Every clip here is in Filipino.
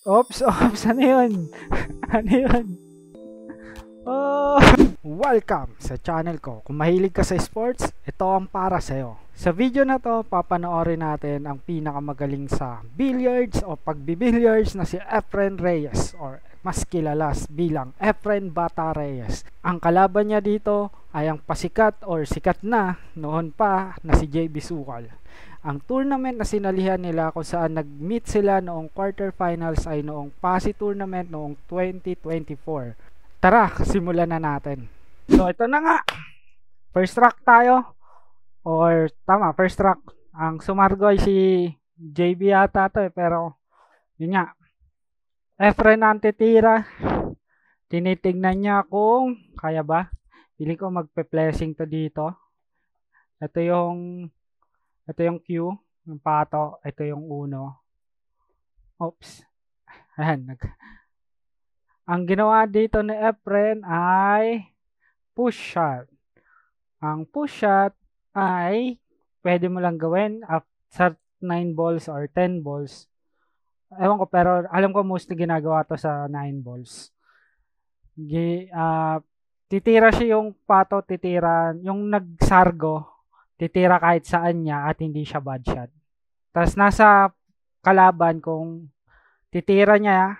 Ops, ops, ano yun? Ano yun? Oh! Welcome sa channel ko. Kung mahilig ka sa sports, ito ang para sa'yo. Sa video na to, papanoorin natin ang pinakamagaling sa billiards o pagbibilliards na si Efren Reyes or mas kilala bilang Efren Bata Reyes. Ang kalaban niya dito ay ang pasikat or sikat na noon pa na si JB Sukal. Ang tournament na sinalihan nila kung saan nag-meet sila noong quarterfinals ay noong PASI tournament noong 2024. Tara, simulan na natin. So, ito na nga. First track tayo. Or, tama, first track. Ang sumargoy si JB yata to pero, yun nga. Efren ang titira. Tinitignan niya kung kaya ba. Pili ko magpe-flashing to dito. Ito yung Q, yung pato. Ito yung uno. Oops. Ayan. Ang ginawa dito ni Efren ay push shot. Ang push shot ay pwede mo lang gawin after 9 balls or 10 balls. Ewan ko, pero alam ko mostly ginagawa to sa 9 balls. Titira siya yung pato, titira. Yung nagsargo, titira kahit saan niya at hindi siya bad shot. Tapos nasa kalaban kung titira niya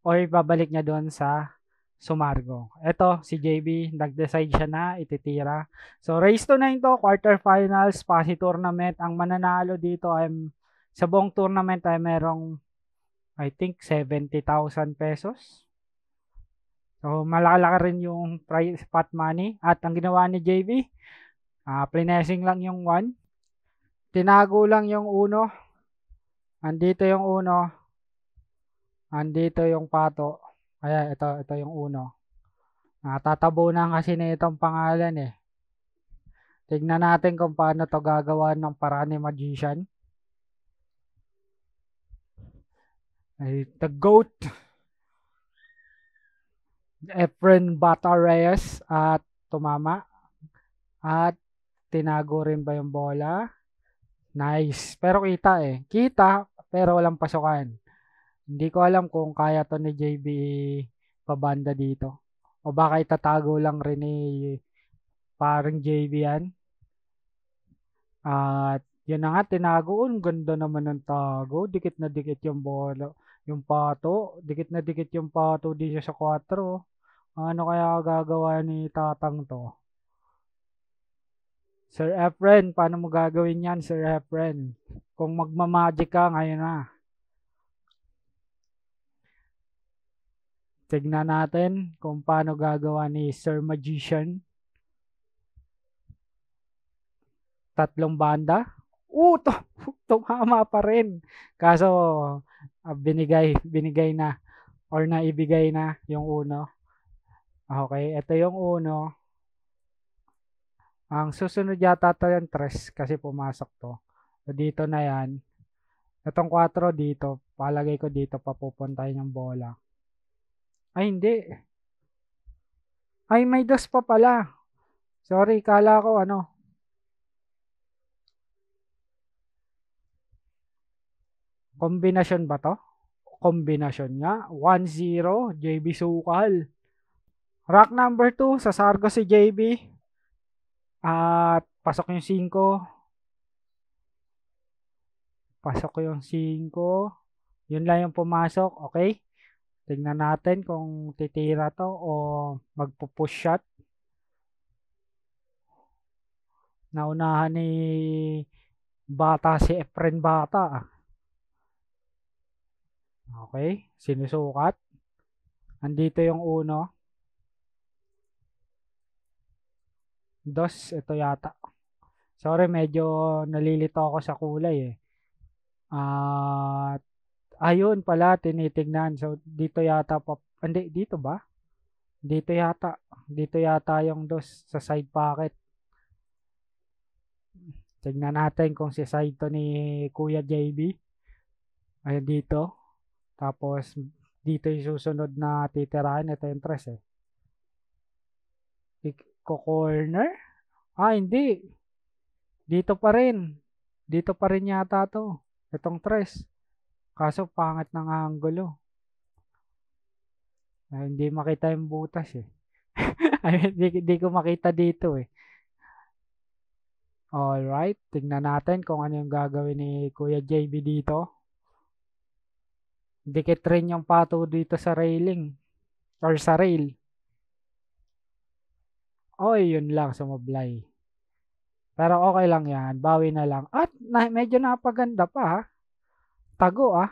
o ibabalik niya doon sa sumargo. Ito, si JB, nag-decide siya na ititira. So, race to 9 to, quarterfinals, PASI tournament. Ang mananalo dito ay, sa buong tournament ay merong, I think, 70,000 pesos. So, malaki rin yung prize pot money. At ang ginawa ni JB, plinessing lang yung 1. Tinago lang yung uno. Andito yung uno. Andito yung pato. Kaya ito yung uno. Tatabunan kasi na itong pangalan eh. Tignan natin kung paano to gagawa ng paraan ni Magician. Ay, the GOAT. Efren Bata Reyes at tumama. At tinago rin ba yung bola? Nice. Pero kita eh. Kita pero walang pasukan. Hindi ko alam kung kaya to ni JB pabanda dito. O baka itatago lang rin ni parang JB yan. At yun na nga, tinago. Ang ganda naman ng tago. Dikit na dikit yung bola. Yung pato. Dikit na dikit yung pato dito sa 4. Ano kaya gagawa ni Tatang to? Sir Efren, paano mo gagawin yan, Sir Efren? Kung magmamagic ka, ngayon na. Tignan natin kung paano gagawa ni Sir Magician. 3 banda. Tumama pa rin. Kaso, binigay na. Or naibigay na yung uno. Okay, ito yung uno. Ang susunod yata ito yung 3 kasi pumasok to. So, dito na yan. Itong 4 dito. Palagay ko dito papupuntahin yung bola. Ay, hindi. Ay, may 2 pa pala. Sorry, kala ko ano. Kombinasyon ba to? Kombinasyon nga. 1-0, JB Sukal. Rack number 2, sa Sargo si JB. At pasok yung 5. Pasok yung 5. Yun lang yung pumasok. Okay. Tingnan natin kung titira to o magpo-push shot. Naunahan ni Bata si Efren Bata. Okay. Sinusukat. Andito yung uno. 2, ito yata. Sorry, medyo nalilito ako sa kulay eh. At ayun pala, tinitignan. So, dito yata pa. Hindi, dito ba? Dito yata. Dito yata yung 2 sa side pocket. Tignan natin kung si side to ni Kuya JB. Ayun dito. Tapos, dito yung susunod na titirahin. Ito yung 3 eh. Corner? Hindi. Dito pa rin. Dito pa rin yata to. Itong 3. Kaso pangit ng angulo. Hindi makita yung butas eh. Ay, di ko makita dito eh. Alright, tingnan natin kung ano yung gagawin ni Kuya JB dito. Dikit rin yung pato dito sa railing or sa rail. Yun lang sumablay. Pero okay lang yan, bawi na lang. At medyo napaganda pa ha. Tago ah.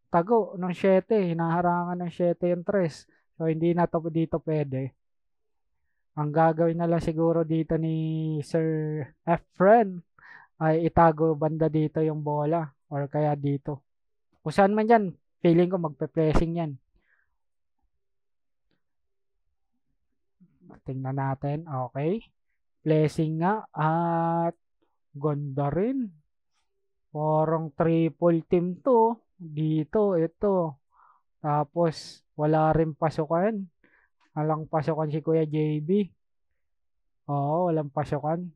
Tago ng 7, hinaharangan ng 7 yung 3. So hindi na to dito pwede. Ang gagawin na lang siguro dito ni Sir Efren ay itago banda dito yung bola or kaya dito. Kung saan man yan, feeling ko magpe-pressing yan. Tingnan natin. Okay. Pressing nga at ganda rin. Parang triple team to. Dito, ito. Tapos, wala rin pasukan. Walang pasukan si Kuya JB. Oo, walang pasukan.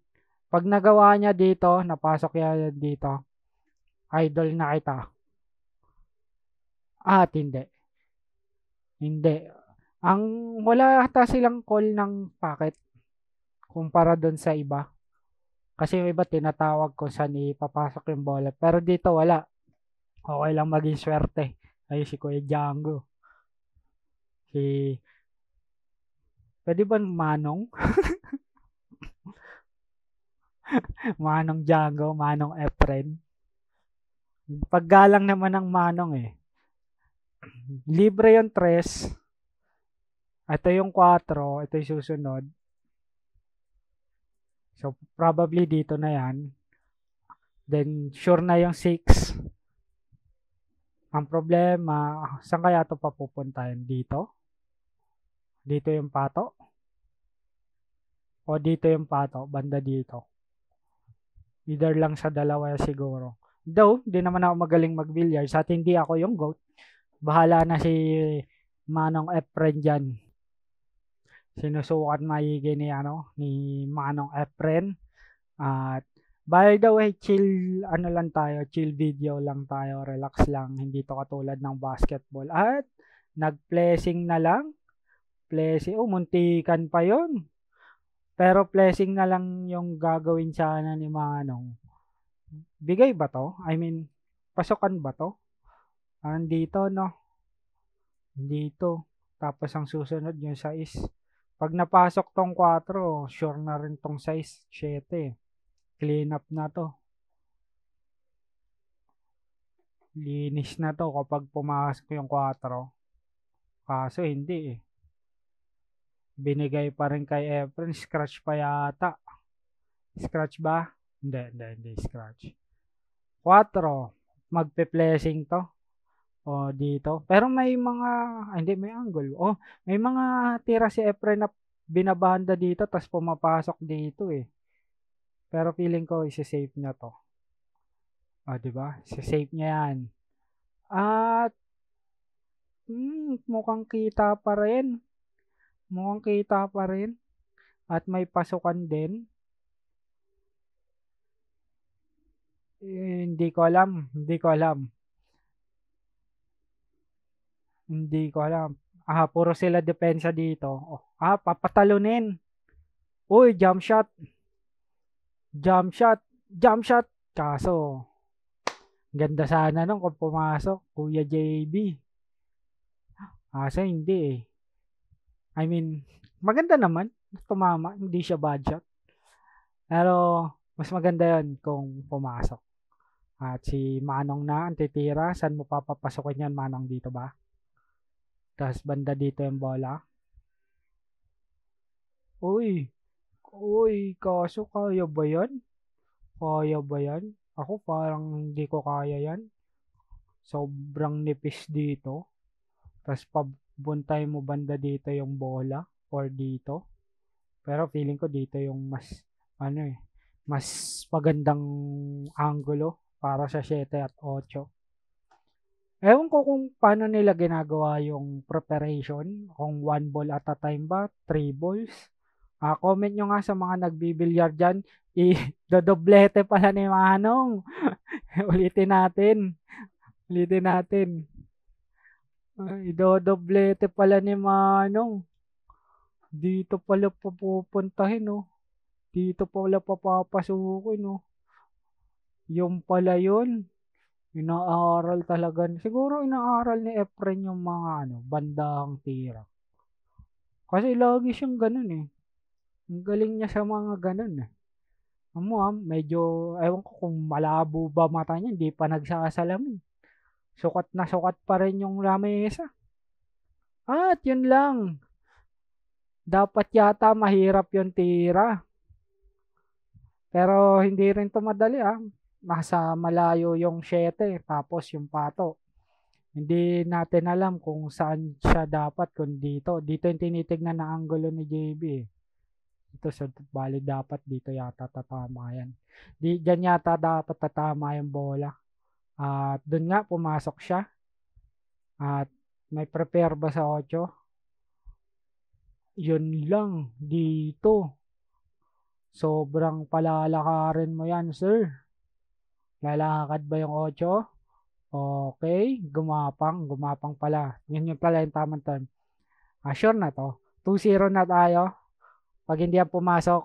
Pag nagawa niya dito, napasok niya dito, idol na kita. At hindi. Hindi. Ang wala ata silang call ng packet kumpara doon sa iba. Kasi yung iba tinatawag ko saan ipapasok yung bola. Pero dito wala. Okay lang maging swerte. Ay si Kuya Django. Si pwede ba Manong? Manong Django, Manong Efren. Paggalang naman ng Manong eh. Libre yung 3. Ito yung 4. Ito yung susunod. So, probably dito na yan. Then, sure na yung 6. Ang problema, saan kaya ito papupuntahin? Dito? Dito yung pato? O dito yung pato? Banda dito? Either lang sa dalawa siguro. Though, di naman ako magaling mag-billiards at hindi ako yung GOAT. Bahala na si Manong Efren dyan. Sinusukat maigi ni Manong Efren. At by the way, chill chill video lang tayo, relax lang, hindi to katulad ng basketball. At nag-blessing na lang. Blessing, muntikan pa 'yon. Pero blessing na lang yung gagawin sana ni Manong. Bigay ba to? I mean, pasukan ba to? Dito, no? Dito. Tapos ang susunod yung 6. Pag napasok tong 4, sure na rin tong 6, 7. Clean up na to. Linis na to kapag pumasok yung 4. Kaso hindi eh. Binigay pa rin kay Efren. Scratch pa yata. Scratch ba? Hindi scratch. 4. Magpe-blessing to. O dito. Pero may mga, hindi may angle. May mga tira si Efren na binabanda dito tapos pumapasok dito eh. Pero feeling ko isi-save niya to. Diba? Isi-save niya yan. At mukhang kita pa rin. At may pasukan din. Hindi ko alam. Puro sila depensa dito. Papatalunin. Uy, jump shot. Kaso, ganda sana nung kung pumasok, Kuya JB. Kaso hindi eh. I mean, maganda naman. Tumama, hindi siya bad shot. Pero, mas maganda yon kung pumasok. At si Manong na ang titira. Saan mo papapasokin yan, Manong, dito ba? Tapos banda dito yung bola. Uy, kaso kaya ba yan? Ako parang hindi ko kaya yan. Sobrang nipis dito. Tapos pabuntay mo banda dito yung bola or dito. Pero feeling ko dito yung mas mas magandang angulo para sa 7 at 8. Ewan ko kung paano nila ginagawa yung preparation. Kung 1 ball at a time ba? 3 balls? Comment nyo nga sa mga nagbibilyar dyan. Dodoblete pala ni Manong. Ulitin natin. Idodoblete pala ni Manong. Dito pala pupuntahin, oh. Dito pala papapasukin, oh. Yung pala yun. Inaaral talaga. Siguro inaaral ni Efren yung mga bandahang tira. Kasi lagi siyang ganun eh. Ang galing niya sa mga ganun eh. Medyo, ewan ko kung malabo ba mata niya, hindi pa nagsasalamin. Sukat na sukat pa rin yung lamesa. At yun lang. Dapat yata mahirap yung tira. Pero hindi rin to madali ah. Nasa malayo yung 7 tapos yung pato. Hindi natin alam kung saan siya dapat kung dito. Dito yung tinitignan na anggulo ni JB eh. Ito sa bali dapat dito yata tatama yan. Diyan yata dapat tatama yung bola. At doon nga pumasok siya. At may prepare ba sa 8? Yun lang dito. Sobrang palalakarin mo yan, sir. Lalakad ba yung 8? Okay, gumapang pala. Yun yung pala yung tamang term. Sure na to. 2-0 na tayo. Pag hindi yan pumasok,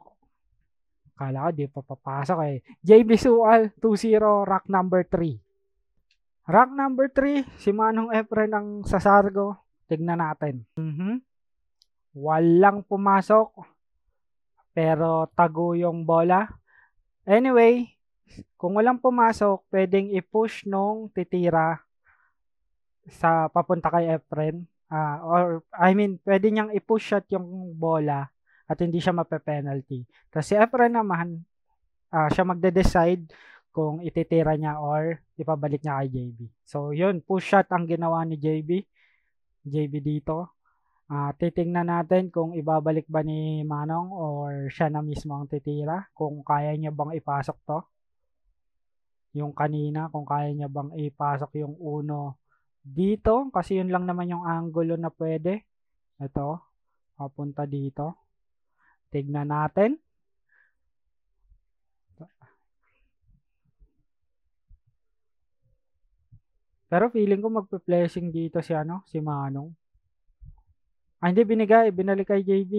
kala ko di pa papasok eh. JB Sual, 2-0, rack number 3. Rack number 3, si Manong Efren ang sasargo. Tignan natin. Walang pumasok. Pero tago yung bola. Anyway, kung walang pumasok, pwedeng i-push nung titira sa papunta kay Efren. Pwede niyang i-push shot yung bola at hindi siya mape-penalty. Tapos si Efren naman, siya magde-decide kung ititira niya or ipabalik niya kay JB. So, yun, push shot ang ginawa ni JB. JB dito. Titingnan natin kung ibabalik ba ni Manong or siya na mismo ang titira. Kung kaya niya bang ipasok to. Yung kanina, kung kaya niya bang ipasok yung uno dito. Kasi yun lang naman yung angulo na pwede. Ito, papunta dito. Tignan natin. Pero feeling ko magpe-flashing dito si Manong. Hindi binalik kay JB.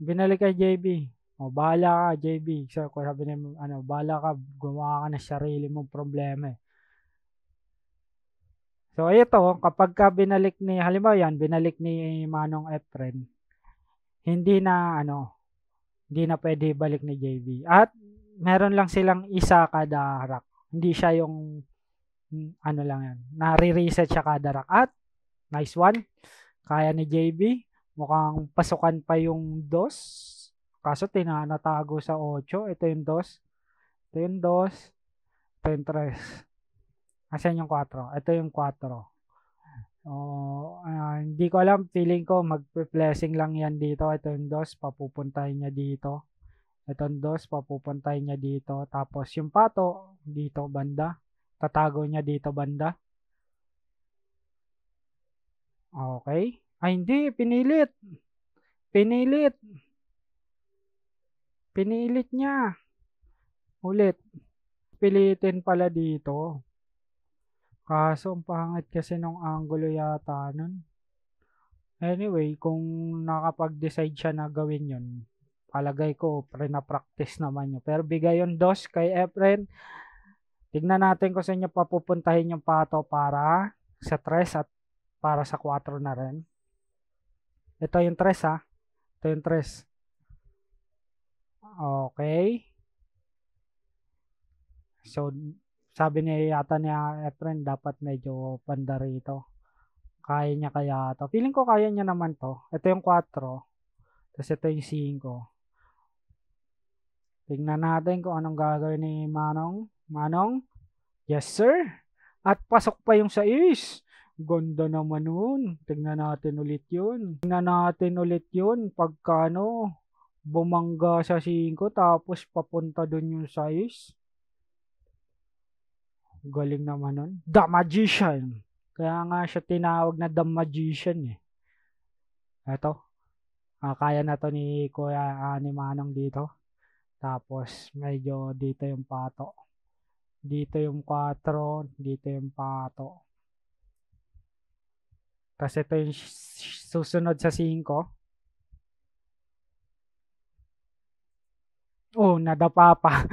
Binalik kay JB. Bahala ka JB. So, sabi niya, bahala ka, gumawa ka ng sarili mong problema eh. So, ito, kapag binalik halimbawa yan, binalik ni Manong Efren, hindi na pwede balik ni JB. At, meron lang silang isa kada rack. Hindi siya yung, lang yan, nare-reset siya kada rack. At, nice one. Kaya ni JB. Mukhang pasukan pa yung 2. Kaso natago sa 8. Ito yung 2. Ito yung 2. Ito yung 3. Asan yung 4? Ito yung 4. Hindi ko alam. Feeling ko magpe-blessing lang yan dito. Ito yung 2. Papupuntahin niya dito. Ito yung 2. Papupuntahin niya dito. Tapos yung pato dito banda. Tatago niya dito banda. Okay. Hindi. Pinilit. Pinilit niya. Ulit. Pilitin pala dito. Kaso, ang pangit kasi nung angulo yata nun. Anyway, kung nakapag-decide siya na gawin yun, palagay ko, na-practice naman yun. Pero bigay yung 2 kay Efren. Tignan natin kung saan niya papupuntahin yung pato para sa 3 at para sa 4 na rin. Ito yung 3 ha. Ito yung 3. Okay. So, sabi niya yata niya Efren, dapat medyo banda rito. Kaya niya kaya to. Feeling ko kaya niya naman to. Ito yung 4. Tapos ito yung 5. Tingnan natin kung anong gagawin ni Manong. Manong? Yes, sir. At pasok pa yung 6. Ganda naman nun. Tingnan natin ulit yun. Pagka bumangga sa 5 tapos papunta dun yung 6. Galing naman nun. The Magician. Kaya nga siya tinawag na The Magician eh. Eto. Kaya na to ni Kuya ni Manong dito. Tapos medyo dito yung pato. Dito yung 4. Dito yung pato. Tapos ito yung susunod sa 5. Oh, nadapa pa.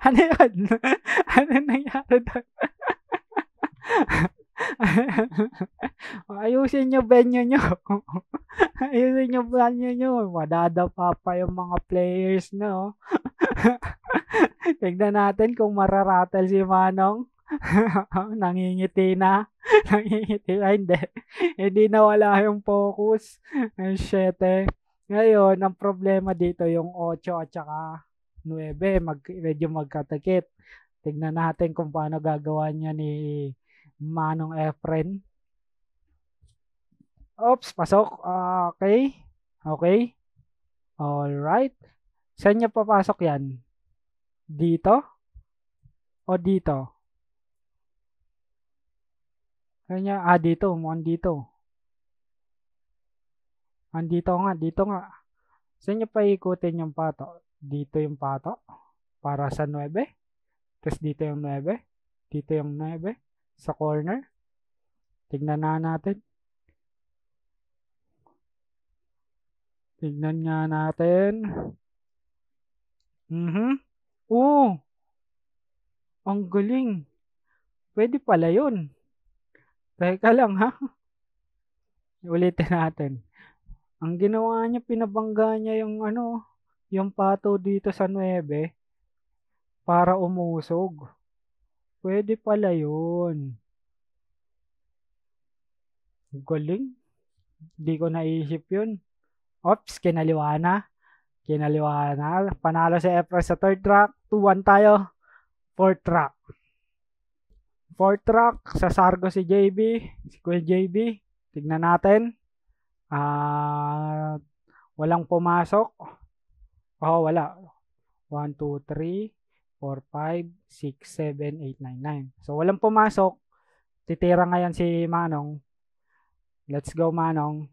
Ano yun? Ano nangyari doon? Ayusin nyo venue nyo. Ayusin nyo venue nyo. Madadapa pa yung mga players no. Tignan natin kung mararatel si Manong. Nangingiti na. Nangingiti na. Hindi. Hindi nawala yung focus. Ang 7. Ngayon, ang problema dito yung 8 at saka 9. Medyo magkatakit. Tignan natin kung paano gagawa niya ni Manong Efren. Oops, pasok. Okay. Okay. Alright. Saan niya papasok yan? Dito? O dito? Kanya, dito. Mukhang dito. Andito nga, dito nga. Saan niya paikutin yung pato? Dito yung pato. Para sa 9. Tapos dito yung 9. Dito yung 9. Sa corner. Tignan na natin. Tignan nga natin. Oo. Ang galing. Pwede pala yun. Teka lang ha. Ulitin natin. Ang ginawa niya, pinabangga niya yung yung pato dito sa 9 para umusog. Pwede pala yun. Galing. Hindi ko naisip yun. Ops, kinaliwa na. Kinaliwa na. Panalo si Efra sa 3rd track. 2-1 tayo. 4th track. 4th track. Sa Sargo si JB. Si Kuya JB. Tignan natin. Walang pumasok. Wala. 1, 2, 3, 4, 5, 6, 7, 8, 9, 9. So, walang pumasok. Titira ngayon si Manong. Let's go, Manong.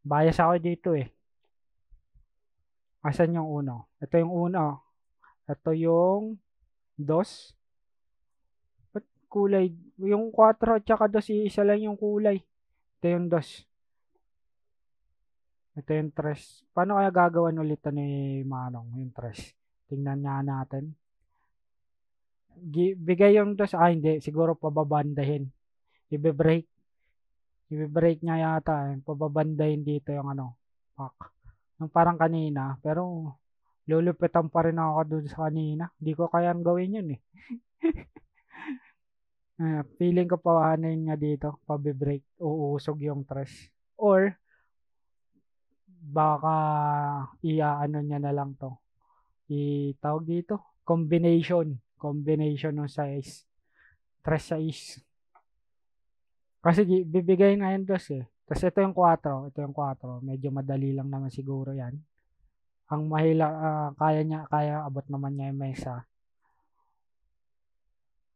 Bias ako dito eh. Asan yung 1? Ito yung 1. Ito yung 2. Ba't kulay? Yung 4 at saka 2, isa lang yung kulay. Ito yung 2. Ito yung 3. Paano kaya gagawin ulit ni Manong yung 3? Tingnan nga natin. Bigay yung 2. Hindi. Siguro pababandahin. Ibe-break. I-break niya yata. Pababandahin dito yung pack. Yung parang kanina. Pero, lulupitan pa rin ako doon sa kanina. Hindi ko kayang gawin yun eh. Feeling ko pawahanin niya dito. Pabe-break. Uusog yung trash. Or, baka niya na lang to. Itawag dito. Combination ng size. Trash size. Kasi bibigay nga yung 2 eh. Tapos ito yung 4. Ito yung 4. Medyo madali lang naman siguro yan. Ang kaya abot naman niya yung mesa.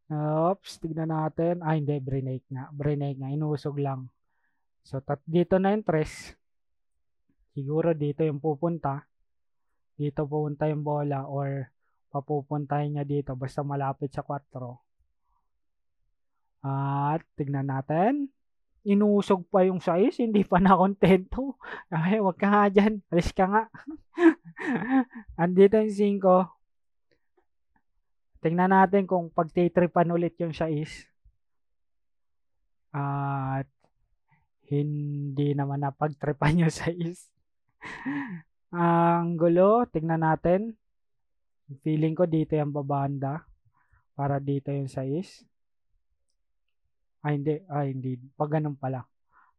Oops, tignan natin. Hindi, Brenake nga. Inusog lang. So, dito na yung 3. Siguro dito yung pupunta. Dito pupunta yung bola or papupuntahin niya dito basta malapit sa 4. At tignan natin. Inusog pa yung size, hindi pa nakontento. Ay, wag ka nga dyan. Alis ka nga. Andito yung 5. Tingnan natin kung pagtitripan ulit yung size. At hindi naman napagtripan yung size. Ang gulo. Tingnan natin. Feeling ko dito yung babanda. Para dito yung size. Hindi. Pag ganun pala.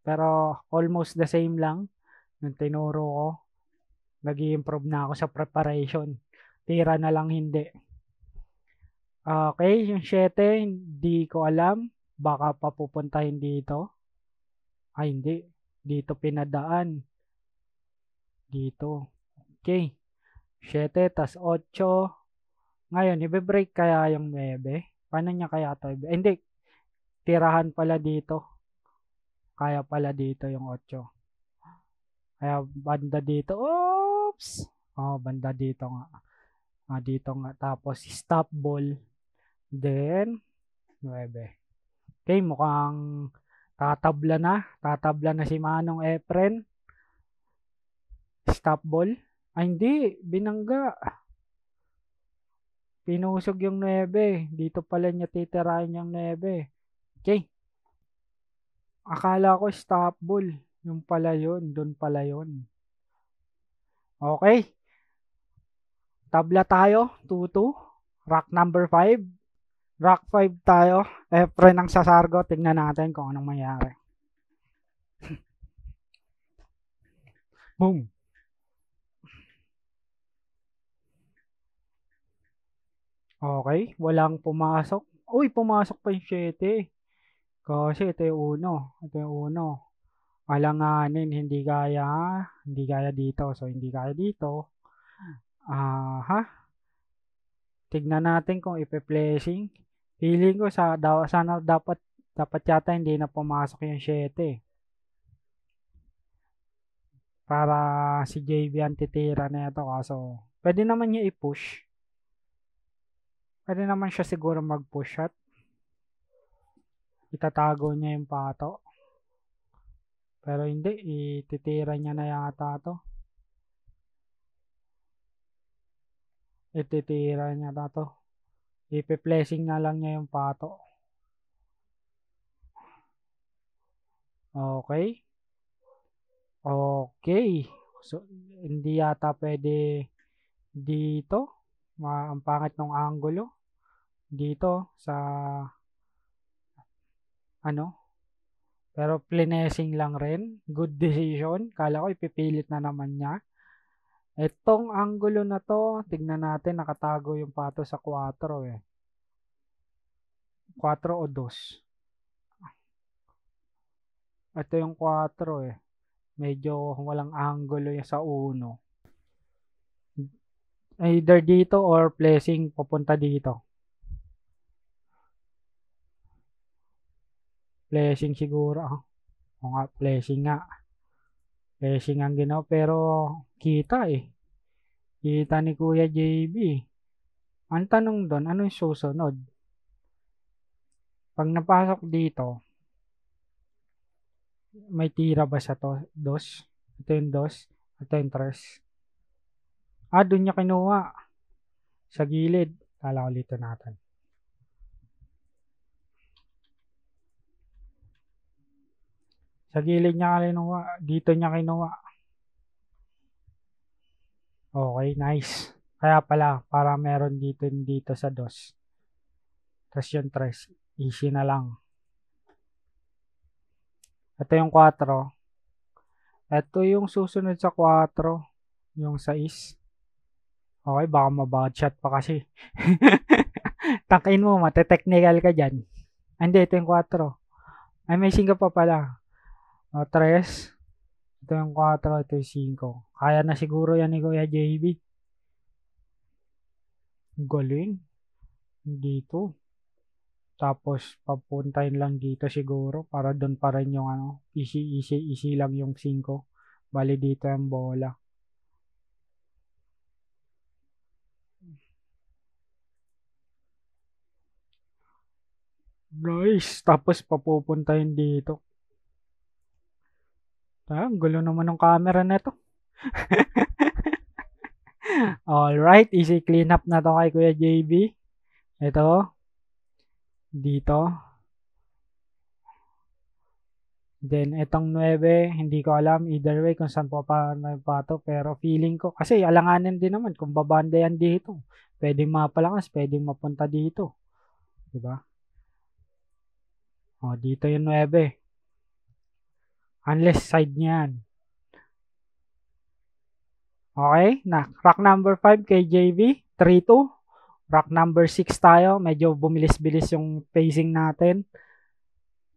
Pero almost the same lang. Nung tinuro ko. Nag-i-improve na ako sa preparation. Tira na lang hindi. Okay, yung 7, hindi ko alam. Baka papupuntahin dito. Hindi. Dito pinadaan. Dito. Okay. 7 tas 8. Ngayon, i-break kaya yung 9. Paano niya kaya ito? Hindi. Tirahan pala dito. Kaya pala dito yung 8. Kaya banda dito. Oops! Banda dito nga. Dito nga. Tapos stop ball. Then 9. Okay, mukhang tatabla na si Manong Efren. Stop ball. Ay, hindi. Binangga. Pinusog yung 9. Dito pala niya titirahin yung 9. Okay. Akala ko stop ball. Yung pala yun. Doon pala yun. Okay. Tabla tayo. 2-2. Rock number 5. Rock 5 tayo. Efren ang sasargo. Tignan natin kung anong mangyari. Boom. Okay. Walang pumasok. Uy, pumasok pa yung 7. Kasi ito yung 1. Ito yung 1. Alanganin. Hindi kaya. Hindi kaya dito. So, hindi kaya dito. Ha? Tignan natin kung ipe-flashing. Feeling ko sana dapat yata hindi na pumasok yung 7. Para si JB ang titira na ito. Kaso, pwede naman niya i-push. Pwede naman siya siguro mag-push shot. Itatago niya yung pato. Pero hindi, ititira niya na yata to. Ititira niya na to. Ipe-flashing na lang niya yung pato. Okay. Okay. So, hindi yata pwede dito. Ang pangit ng angulo. Dito sa ano. Pero plinessing lang rin. Good decision. Kala ko ipipilit na naman niya. Itong angulo na to, tignan natin, nakatago yung pato sa 4 eh. 4 o 2. Ito yung 4 eh. Medyo walang angulo yung sa 1. Either dito or placing papunta dito. Placing siguro. O nga, placing nga. Placing ang ginawa. Pero kita eh. Kita ni Kuya JB. Ang tanong doon, anong susunod? Pag napasok dito, may tira ba sa to? 2? Ito yung 2. Ito yung 3. Doon niya kinuha. Sa gilid. Kala ulit natin. Sa gilid niya kinuha. Dito niya kinuha. Okay, nice. Kaya pala, para meron dito sa 2. Tapos yung 3. Easy na lang. Ito yung 4. Ito yung susunod sa 4. Yung 6. Okay, baka mabagshot pa kasi. Tangkain mo, mate-technical ka dyan. Hindi, ito yung 4. Ay, may 5 pa pala. 3. Ito yung 4, ito yung 5. Kaya na siguro yan ni Kuya JB. Galing. Dito. Tapos, papuntahin lang dito siguro. Para doon pa rin yung easy lang yung 5. Bali dito yung bola. Nice. Tapos, papupuntahin dito. Ang gulo naman ng camera na to. Alright, easy clean up na to kay Kuya JB. Ito. Dito. Then, itong 9, hindi ko alam either way kung saan pa to. Pero feeling ko, kasi alanganin din naman kung babanda yan dito. Pwedeng mapalakas, pwedeng mapunta dito. Diba? Dito yung 9. Unless side niyan. Okay, rock number 5 kay JV, 3-2. Rock number 6 tayo, medyo bumilis-bilis yung pacing natin.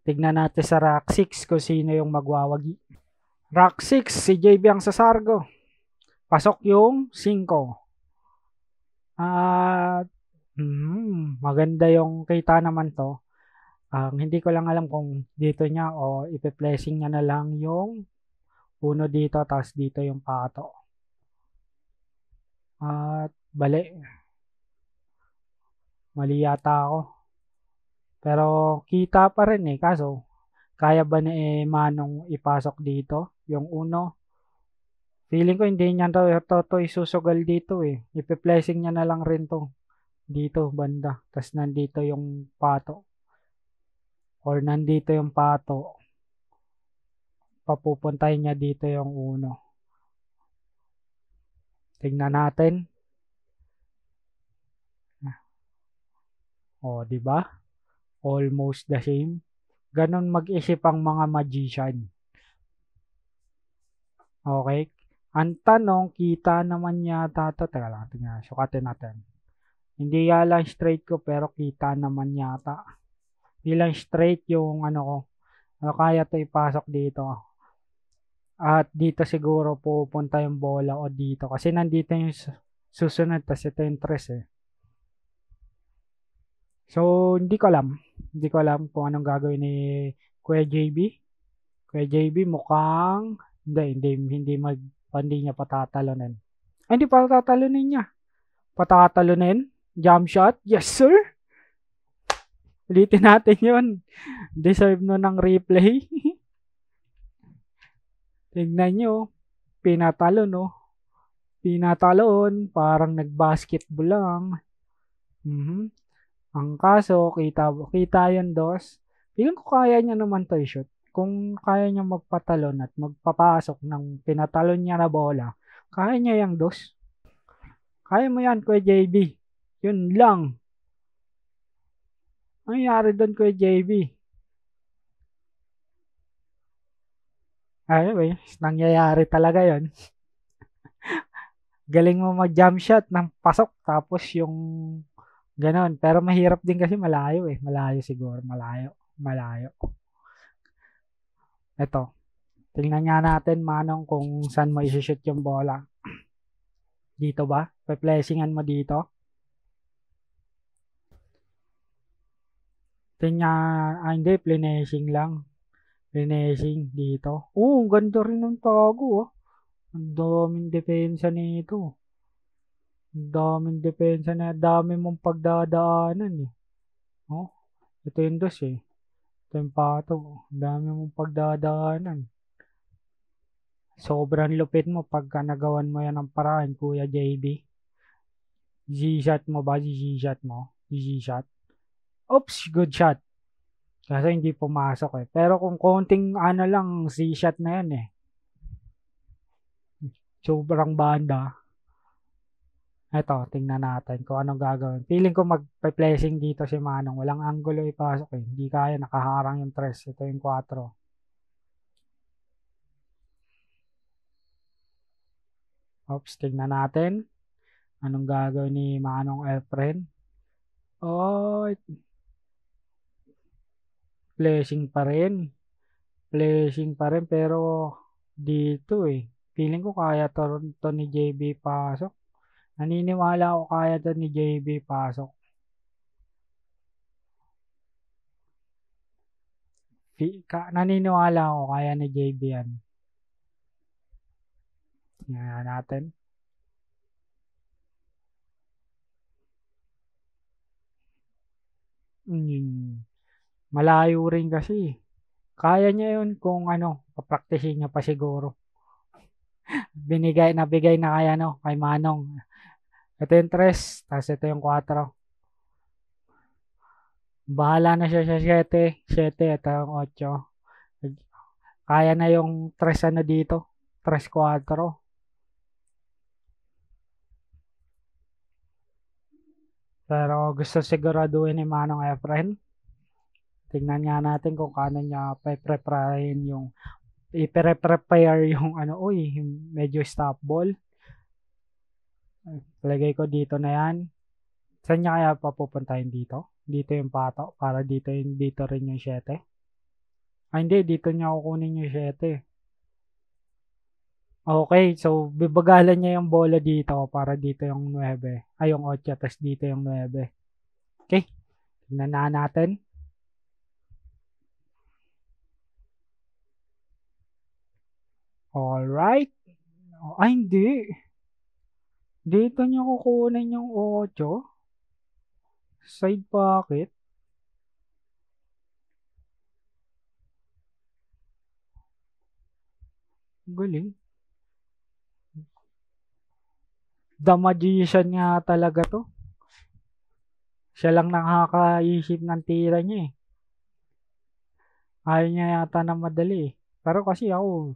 Tignan natin sa rock 6 kung sino yung magwawagi. Rock 6, si JV ang sasargo. Pasok yung 5. Maganda yung kita naman to. Hindi ko lang alam kung dito niya o ipe-placing niya na lang yung 1 dito, tapos dito yung pato. Bali. Mali yata ako. Pero kita pa rin eh. Kaso, kaya ba ni Manong ipasok dito? Yung uno. Feeling ko hindi niya to isusugal dito eh. Ipe-placing niya na lang rin to. Dito, banda. Tapos nandito yung pato. Or nandito yung pato. Papupuntahin niya dito yung uno. Tingnan natin. O, di ba? Almost the same. Ganon mag-isip ang mga magician. Okay? Ang tanong, kita naman yata ito. Teka lang, tingnan. Sukatin natin. Hindi lang straight ko, pero kita naman yata. Hindi lang straight yung ano ko. Ano kaya ito ipasok dito. At dito siguro pupunta yung bola o dito. Kasi nandito yung susunod. Tapos ito yung tres eh. So, hindi ko alam. Hindi ko alam kung anong gagawin ni Kuya JB. Kuya JB mukhang hindi niya patatalonin. Ay, hindi patatalonin niya. Patatalonin. Jump shot. Yes, sir. Ulitin natin yun. Deserve no ng replay. Tignan nyo. Pinatalon, no? Pinatalon. Parang nag-basketball lang. Ang kaso, kita yun, dos. Feeling ko kaya niya naman to shoot. Kung kaya niya magpatalon at magpapasok ng pinatalon niya na bola, kaya niya yung dos. Kaya mo yan, Kuya JB. Yun lang. Ano nangyari doon, Kuya JB? Anyway, nangyayari talaga yon. Galing mo mag-jump shot ng pasok tapos yung ganon. Pero mahirap din kasi malayo eh. Malayo siguro. Malayo. Ito. Tingnan nga natin, Manong, kung saan mo isi-shoot yung bola. Dito ba? Pe-placingan mo dito. Tingnan, hindi, plinacing lang. Plinacing dito. Ang ganda rin ng tago, oh. Ang daming depensa nito. Ang daming depensa na, dami mong pagdadaanan eh. Oh, ito yung dos eh. Ito yung pato. Ang dami mong pagdadaanan. Sobrang lupit mo pagka nagawan mo yan ng paraan, Kuya JB. G-shot mo ba? G-shot mo? G-shot? Oops, good shot. Kasi hindi pumasok eh. Pero kung konting ano lang, C-shot na yan eh. Sobrang banda. Ito, tingnan natin kung anong gagawin. Feeling ko mag-placing dito si Manong. Walang angulo ipasok eh. Hindi kaya, nakaharang yung 3. Ito yung 4. Oops, tingnan natin. Anong gagawin ni Manong Efren? Oh, placing pa rin. Placing pa rin pero dito eh. Feeling ko kaya to ni JB pasok. Naniniwala ako kaya to ni JB pasok. Naniniwala ako kaya ni JB yan. Tingnan natin. Malayo rin kasi. Kaya niya yun kung ano, papraktisin niya pa siguro. Nabigay na kaya no, kay Manong. Ito yung 3, tapos ito yung 4. Bahala na siya sa 7. 7, ito yung 8. Kaya na yung 3 ano dito. 3, 4. Pero gusto siguraduhin ni Manong Efren. Tingnan nga natin kung kano niya prepare yung i-prepare yung ano, medyo stop ball. Lagay ko dito na yan. Saan niya kaya papupuntahin dito? Dito yung pato para dito rin yung 7. Hindi, dito niya kukunin yung 7. Okay, so bibagalan niya yung bola dito para dito yung 9. Ay, yung 8, tapos dito yung 9. Okay, tingnan na natin. Alright. Ay, hindi. Dito niya kukunin yung 8. Side pocket. Galing. The Magician nga talaga to. Siya lang nakakaisip ng tira niya eh. Ayaw niya yata na madali eh. Pero kasi ako,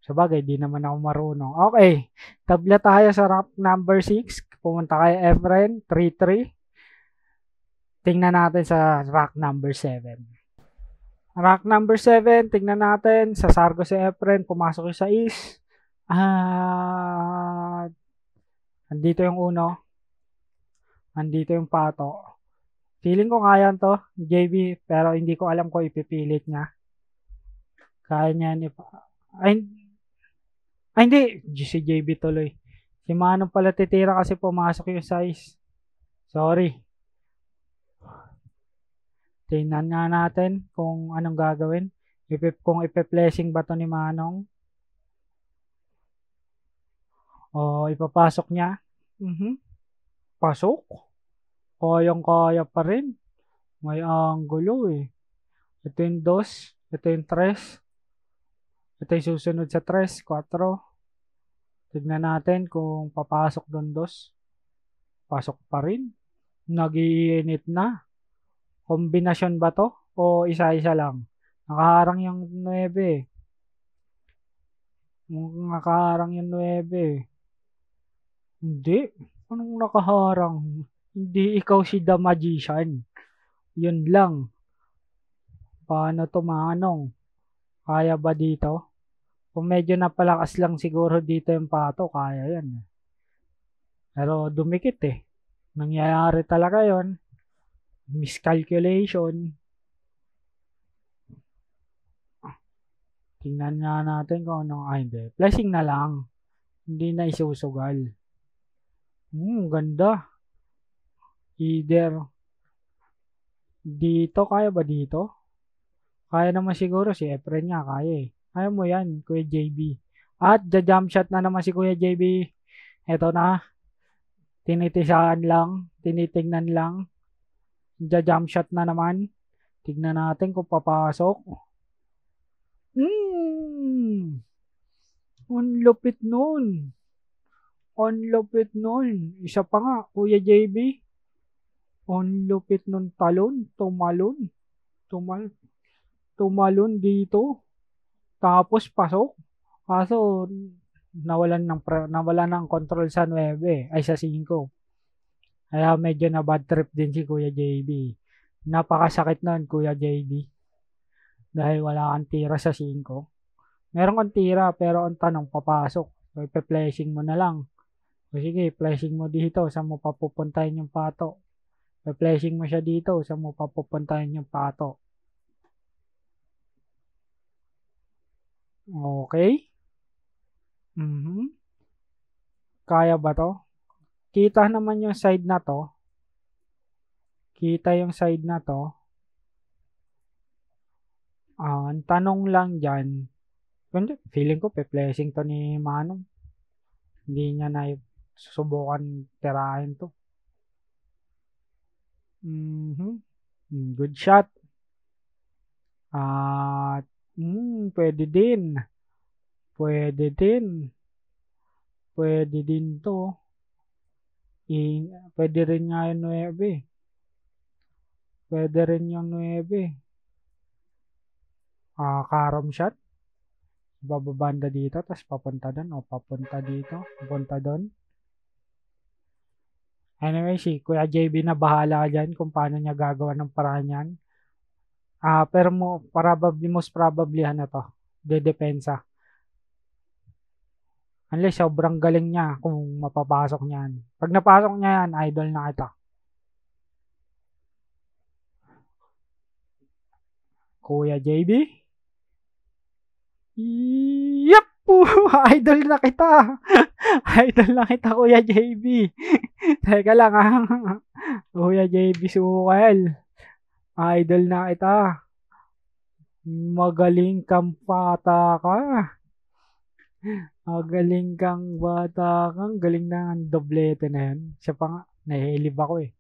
sabagay, di naman ako marunong. Okay, tabla tayo sa rank number 6. Pumunta kay Efren, 3-3. Tingnan natin sa rank number 7. Rank number 7, tingnan natin. Sa Sargo si Efren, pumasok yung sa East. Andito yung uno. Andito yung pato. Feeling ko kaya to, JB, pero hindi ko alam kung ipipilit niya. Kaya niya ni hindi, si JB tuloy. Si Manong pala titira kasi pumasok yung size. Sorry. Tingnan nga natin kung anong gagawin. Kung ipe-flashing ba to ni Manong. O ipapasok niya. Pasok. Kayang-kaya pa rin. May angulo eh. Ito yung 2. Ito yung 3. Ito yung susunod sa 3. 4. Tignan natin kung papasok doon 2. Pasok pa rin. Nag-iinit na. Kombinasyon ba to? O isa-isa lang? Nakaharang yung 9. Nakaharang yung 9. Hindi. Anong nakaharang? Hindi ikaw si The Magician. Yun lang. Paano to Manong? Kaya ba dito? Kung medyo napalakas lang siguro dito yung pato, kaya yan. Pero dumikit eh. Nangyayari talaga yon. Miscalculation. Tingnan nga natin kung anong, hindi. Flashing na lang. Hindi na isusugal. Ganda. Either dito, kaya ba dito? Kaya naman siguro si Efren nga, kaya eh. Kaya mo yan, Kuya JB. At jump shot na naman si Kuya JB. Eto na. Tinitisaan lang. Tinitingnan lang. Jump shot na naman. Tignan natin kung papasok. Ang lupit nun. Ang lupit nun. Isa pa nga, Kuya JB. Ang lupit nun talon. Tumalon dito. Tapos pasok. Kaso nawalan ng control sa 9 ay sa 5. Kaya medyo na bad trip din si Kuya JB. Napakasakit nun Kuya JB. Dahil wala kang tira sa 5. Meron kang tira pero ang tanong papasok. So ipe-flashing mo na lang. O sige, flashing mo dito sa mo papupuntahin yung pato. Ipe-flashing mo siya dito sa mo papupuntahin yung pato. Okay. Kaya ba to? Kita naman yung side na to. Kita yung side na to. Ang tanong lang dyan. Feeling ko pe-flashing to ni Manong. Hindi niya na susubukan tirahin to. Good shot. At pwede din. Pwede din to. Pwede rin nga yung 9. Pwede rin yung 9. Carom shot. Bababanda dito, tapos papunta doon, o papunta dito, papunta doon. Anyway, si Kuya JB na bahala dyan kung paano niya gagawa ng paraan yan. Pero most probably ano to, dedepensa. Unless sobrang galing niya kung mapapasok niyan. Pag napasok niya yan, idol na kita. Kuya JB? Yup! Idol na kita! Idol na kita, Kuya JB. Teka lang Kuya JB Sukal. Idol na kita. Magaling kang bata ka. Magaling kang bata kang. Galing na ang doblete na yan. Siya pa nga. Nahihilib ako eh.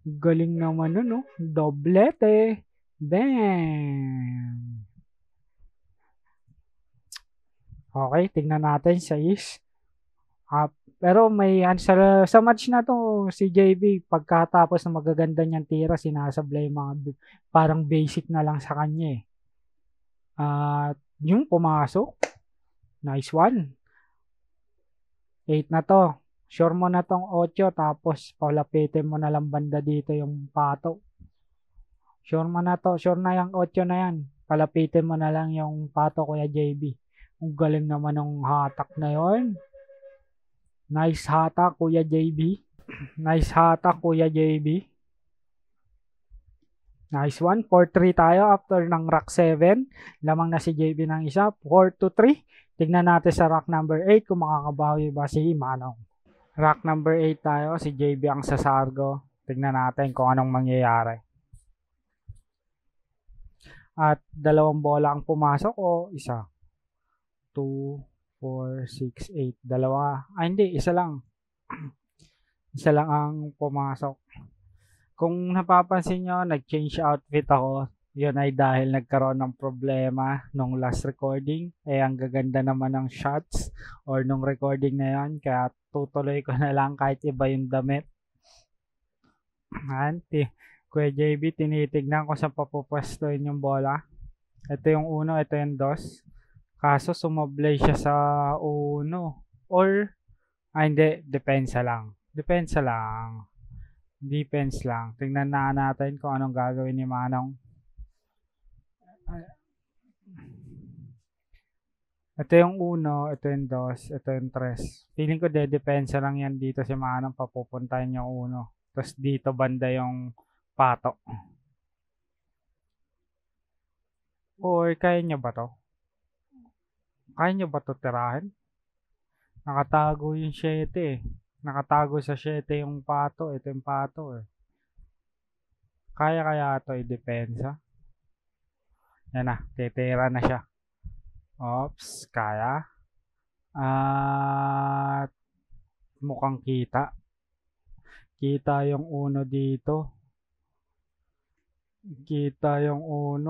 Galing naman nun, no? Doblete. Bam! Okay, tignan natin sa is. Pero sa match na to, si JB, pagkatapos ng magaganda niyang tira, sinasablay yung mga parang basic na lang sa kanya eh. At yung pumasok, nice one. 8 na to. Sure mo na tong 8, tapos paulapitin mo na lang banda dito yung pato. Sure mo na to, sure na yung 8 na yan. Palapitin mo na lang yung pato, Kuya JB. Ang galing naman ng hatak na yon. Nice hatak, Kuya JB. Nice hatak, Kuya JB. Nice one. 4-3 tayo after ng rack 7. Lamang na si JB ng isa. 4-3. Tignan natin sa rack number 8 kung makakabawi ba si Manong. Rack number 8 tayo. Si JB ang sasargo. Tignan natin kung anong mangyayari. At dalawang bola ang pumasok o isa? 2, 4, 6, 8. Dalawa. Hindi. Isa lang. Isa lang ang pumasok. Kung napapansin nyo, nag-change outfit ako. Yun ay dahil nagkaroon ng problema nung last recording. Ang gaganda naman ng shots or nung recording na yun. Kaya tutuloy ko na lang kahit iba yung damit. Kuya JB, tinitignan ko saan papupwestuhin yung bola. Ito yung 1, ito yung 2. Kaso sumablay siya sa 1. Or, hindi, depensa lang. Defense lang. Tingnan na natin kung anong gagawin ni Manong. Ito yung 1, ito yung 2, ito yung 3. Feeling ko depensa lang yan dito si Manong. Papupuntahin yung 1. Tapos dito banda yung pato. Or kaya nyo ba to? Kaya nyo ba to tirahin? Nakatago yung 7 eh. Nakatago sa 7 yung pato. Ito yung pato eh. Kaya ito i-depensa? Yan na. Titira na siya. Oops. Kaya. At mukhang kita. Kita yung 1 dito. Kita yung 1.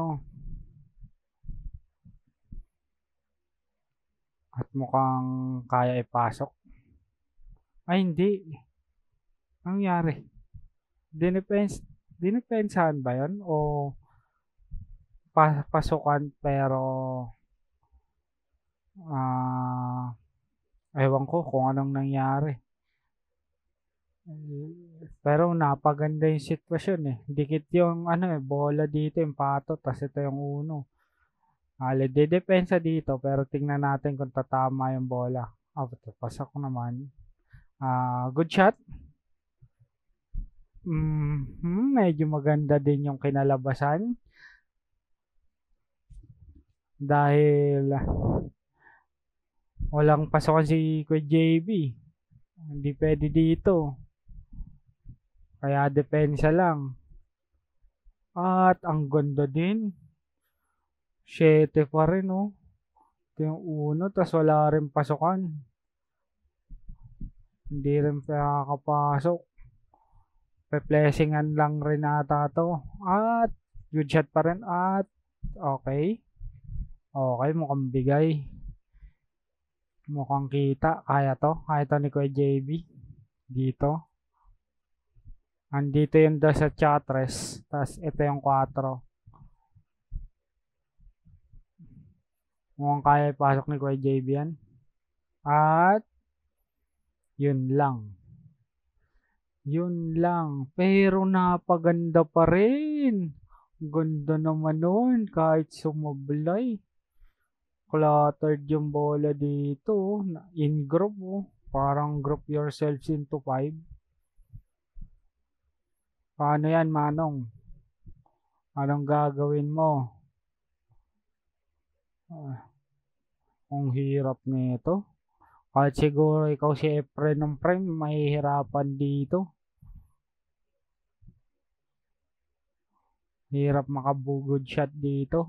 At mukhang kaya ipasok. Ay, hindi. Ang nangyari? Dinepensahan ba yun? O pasukan pero ewan ko kung anong nangyari. Pero napaganda yung sitwasyon eh. Dikit yung bola dito, yung pato, tas ito yung 1. Dedepensa dito pero tingnan natin kung tatama yung bola. Pasak naman. Good shot. Medyo maganda din yung kinalabasan. Dahil walang pasokan si Kuya JB. Hindi pwede dito. Kaya depensa lang. At ang ganda din. 7 pa rin oh. Ito yung 1, tas wala rin pasokan. Hindi rin nakakapasok. Pe-blessingan lang rin ata to. At good shot pa rin. At okay. Okay, mukhang bigay. Mukhang kita. Kaya to ni Kuya JB. Dito. Andito yung 2 sa chatres. Tas ito yung 4. Mukhang kaya ipasok ni Kuya JB yan. At yun lang. Pero napaganda pa rin. Ganda naman nun kahit sumablay. Cluttered yung bola dito. In group oh. Parang group yourselves into 5. Paano yan, Manong? Anong gagawin mo? Ang hirap nito. Kahit siguro ikaw si Efren ng Prime, mahihirapan dito. Hirap makabugod shot dito.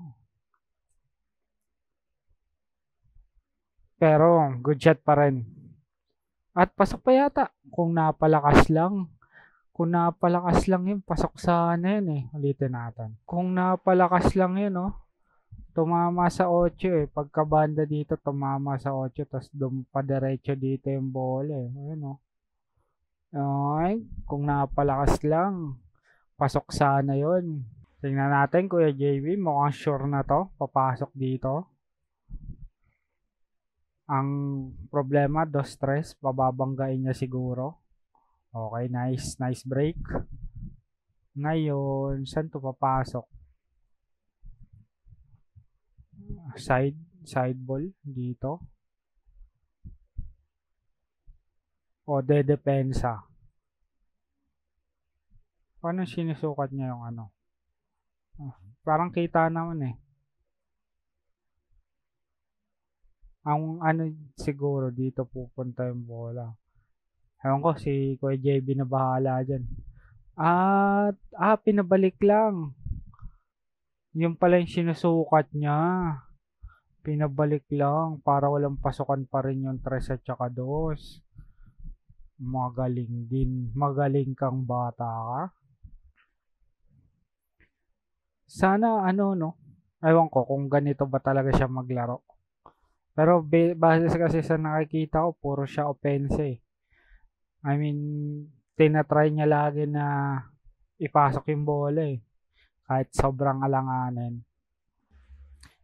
Pero, good shot pa rin. At pasok pa yata. Kung napalakas lang. Kung napalakas lang yun, pasok sana yun eh. Ulitin natin. Kung napalakas lang yun, oh. Tumama sa 8 eh. Pagkabanda dito, tumama sa 8. Tapos padiretso dito yung bola eh. Ayun, oh. Ay, kung napalakas lang, pasok sana yun. Tingnan natin, Kuya JB. Mukhang sure na to. Papasok dito. Ang problema, 2-3. Bababanggain niya siguro. Okay, nice. Nice break. Ngayon, saan to papasok? Side ball dito. O, depensa. Paano sinusukat niya yung ano? Parang kita naman eh. Ang ano siguro dito pupunta yung bola. Ewan ko, si Kuya JB na bahala dyan. At, pinabalik lang. Yung pala yung sinusukat niya. Pinabalik lang para walang pasukan pa rin yung 3 at saka 2. Magaling din. Magaling kang bata ka. Sana ano no. Ewan ko kung ganito ba talaga siya maglaro. Pero base kasi sa nakikita ko, puro siya offense eh. I mean, tinatry niya lagi na ipasok yung bola eh. Kahit sobrang alanganin.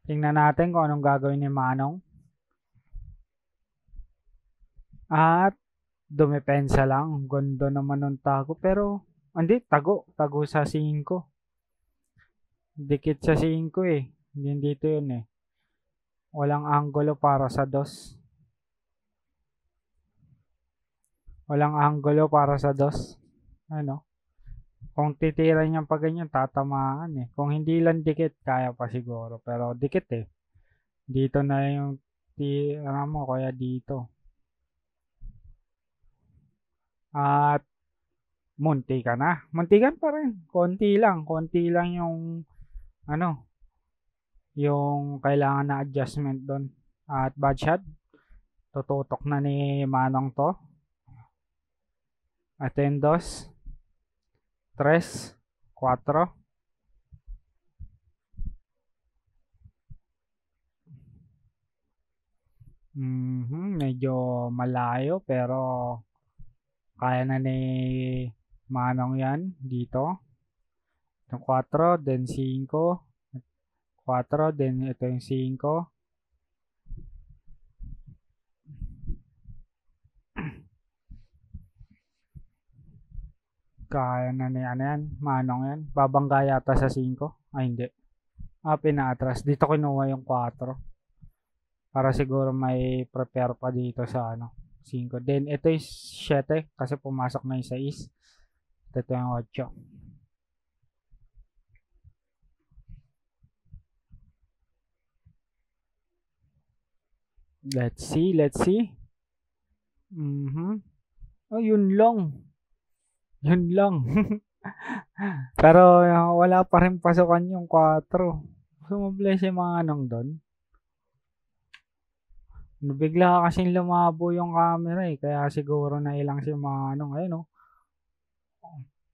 Tingnan natin kung anong gagawin ni Manong. At dumepensa lang. Gondo naman ng tago. Pero, hindi, tago. Tago sa 5. Dikit sa 5 eh. Hindi dito yun eh. Walang anggulo para sa 2. Walang anggulo para sa 2. Ano? Kung titira niyan pa ganyan, tatamaan eh. Kung hindi lang dikit, kaya pa siguro. Pero dikit eh. Dito na yung tira mo, kaya dito. At muntikan na. Muntikan pa rin. Konti lang. Konti lang yung ano, yung kailangan na adjustment doon. At bad shot. Tututok na ni Manong to. Atendos. 3, 4. Medyo malayo pero kaya na ni Manong yan dito. Itong 4, then 5. 4, then ito yung 5. Kaya na ni ano yan, Manong yan. Babangga yata sa 5. Ay hindi. Pinaatras. Dito kinuha yung 4. Para siguro may prepare pa dito sa ano, 5. Then ito yung 7 kasi pumasok na yung 6. Ito yung 8. Let's see. Oh, yun lang. Yun lang. Pero wala pa rin pasukan yung 4. Sumable si Manong doon. Bigla kasing lumabo yung camera eh. Kaya siguro na ilang si Manong. Ayun oh.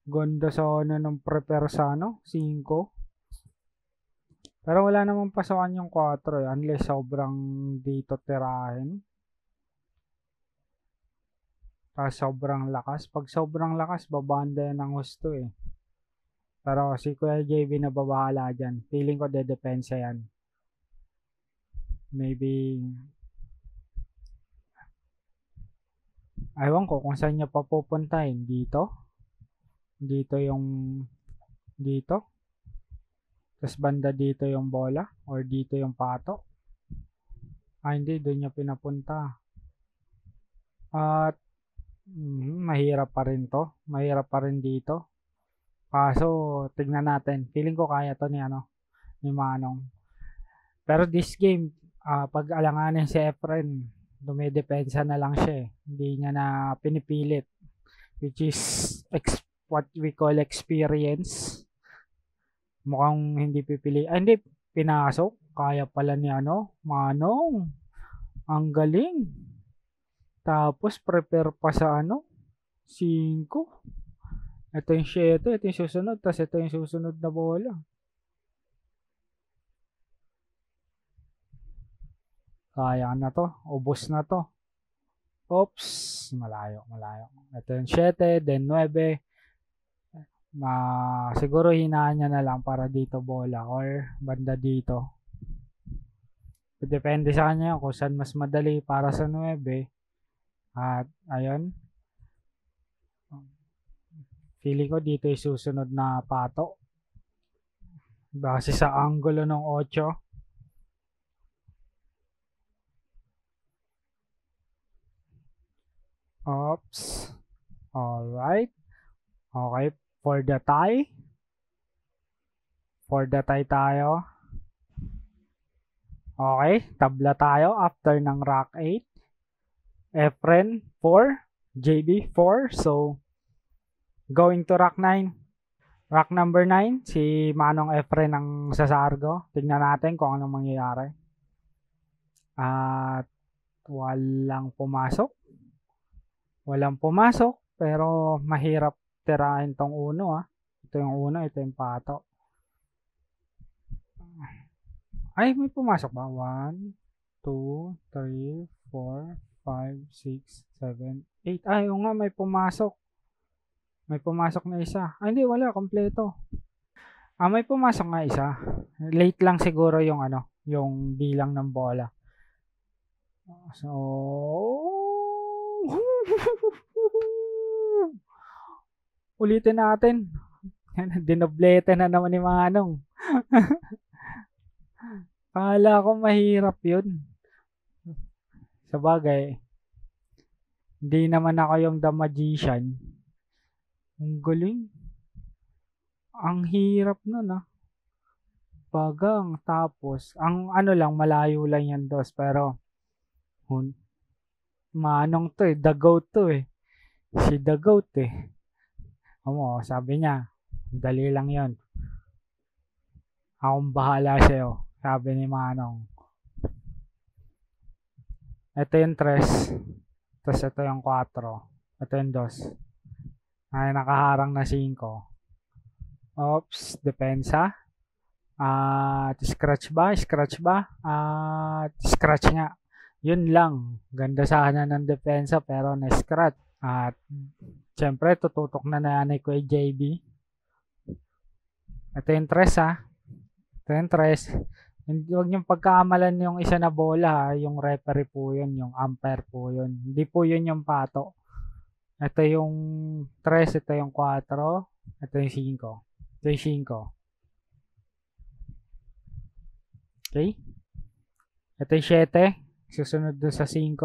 Ganda sa ano ng prepare sa ano, 5. Pero wala namang pasukan yung 4 eh. Unless sobrang dito tirahin. Tapos sobrang lakas. Pag sobrang lakas, babanda yan ng gusto eh. Pero si Kuya JB na babahala dyan. Feeling ko dedepensa yan. Maybe aywan ko kung saan niya papupuntahin. Dito. Dito yung dito. Tapos banda dito yung bola. Or dito yung pato. Hindi. Doon niya pinapunta. At mahirap pa rin to. Mahirap pa rin dito. Kaso, tignan natin. Feeling ko kaya to ni Manong. Pero this game, pag alanganin si Efren, dumidepensa na lang siya eh. Hindi niya na pinipilit. Which is what we call experience. Mukhang hindi pipili. Hindi, pinasok. Kaya pala ni Manong. Ang galing. Tapos prepare pa sa 5. Ito yung 7, ito yung susunod, tapos ito yung susunod na bola. Kaya na to, ubos na to. Oops, malayo, malayo. Ito yung 7, then 9. Siguro hinaan niya na lang para dito bola or banda dito. Depende sa kanya kung saan mas madali para sa 9. At ayun. Feeling ko dito yung susunod na pato. Base sa angulo ng 8. Oops. Alright. Okay. For the tie. For the tie tayo. Okay. Tabla tayo after ng rack 8. Efren 4. JB 4. So, going to rack 9. Rack number 9. Si Manong Efren ng Sasargo. Tignan natin kung anong mangyayari. At walang pumasok. Walang pumasok. Pero mahirap tirahin tong uno Ito yung uno, ito yung pato. Ay, may pumasok ba? 1, 2, 3, 4, 5, 6, 7, 8. Ay, yung nga, may pumasok. May pumasok na isa. Ay, hindi, wala. Kompleto. May pumasok nga isa. Late lang siguro yung yung bilang ng bola. So, ulitin natin. Dinoblete na naman ni Manong. Kala ko mahirap yun. Sabagay, hindi naman ako yung The Magician. Ang galing. Ang hirap nun Bagang. Tapos, ang lang, malayo lang yan dos. Pero, Manong to The Goat to Si The Goat sabi niya, dali lang yon. Akong bahala sa'yo. Sabi ni Manong. Ito yung 3. Tapos ito yung 4. Ito yung 2. Ay, nakaharang na 5. Oops, depensa. Scratch ba? Scratch nga. Yun lang. Ganda sana ng depensa pero na-scratch. At syempre, tututok na nanay ko JB. Ito yung 3 Ito yung 3. Huwag niyong pagkaamalan yung isa na bola Yung referee po yun, yung umpire po yun. Hindi po yun yung pato. Ito yung 3, ito yung 4, ito yung 5. Ito yung 5. Okay? Ito yung 7. Susunod dun sa 5.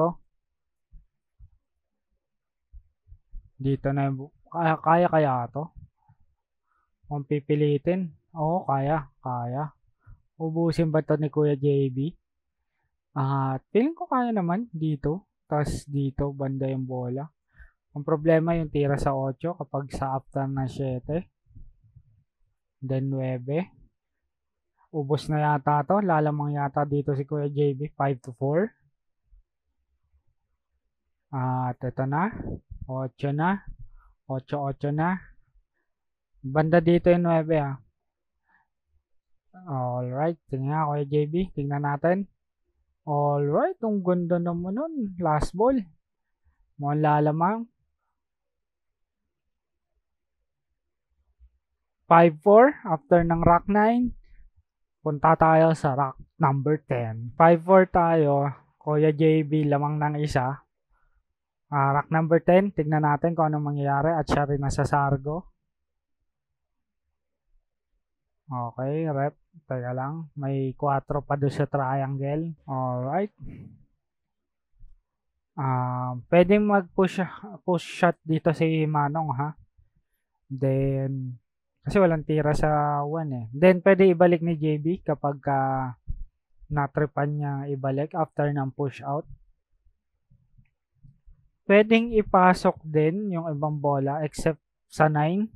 Dito na yung... Kaya to? Kung pipilitin. Oo, kaya. Ubusin ba to ni Kuya JB? Feeling ko kaya naman dito. Tapos dito, banda yung bola. Ang problema yung tira sa 8 kapag sa after ng 7. Then 9. Ubos na yata to. Lalamang yata dito si Kuya JB. 5-4. At ito na. 8 na. 8 na. Banda dito yung 9 Alright. Tingnan Kuya JB. Tingnan natin. Alright. Ang ganda naman nun. Last ball. Mukhang lalamang. 5-4 after ng rack 9. Punta tayo sa rack number 10. 5-4 tayo. Kuya JB lamang ng isa. Rack number 10. Tignan natin kung anong mangyayari. At siya rin nasa Sargo. Okay, rep. Teka lang. May 4 pa doon sa triangle. Alright. Pwedeng mag-push shot dito si Manong Then, kasi walang tira sa 1 Then, pwede ibalik ni JB kapag natripan niya ibalik after ng push out. Pwedeng ipasok din yung ibang bola except sa 9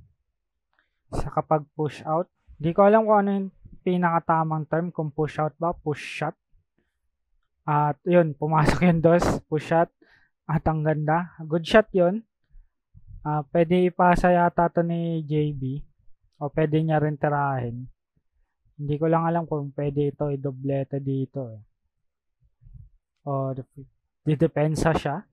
sa kapag push out. Di ko alam kung ano yung pinakatamang term, kung push out ba, push shot. At yun, pumasok yung dos, push shot. At ang ganda. Good shot yun. Pwede ipasa yata to ni JB o pwede niya rin tirahin. Hindi ko lang alam kung pwede ito i-doblete dito eh. O didepensa siya.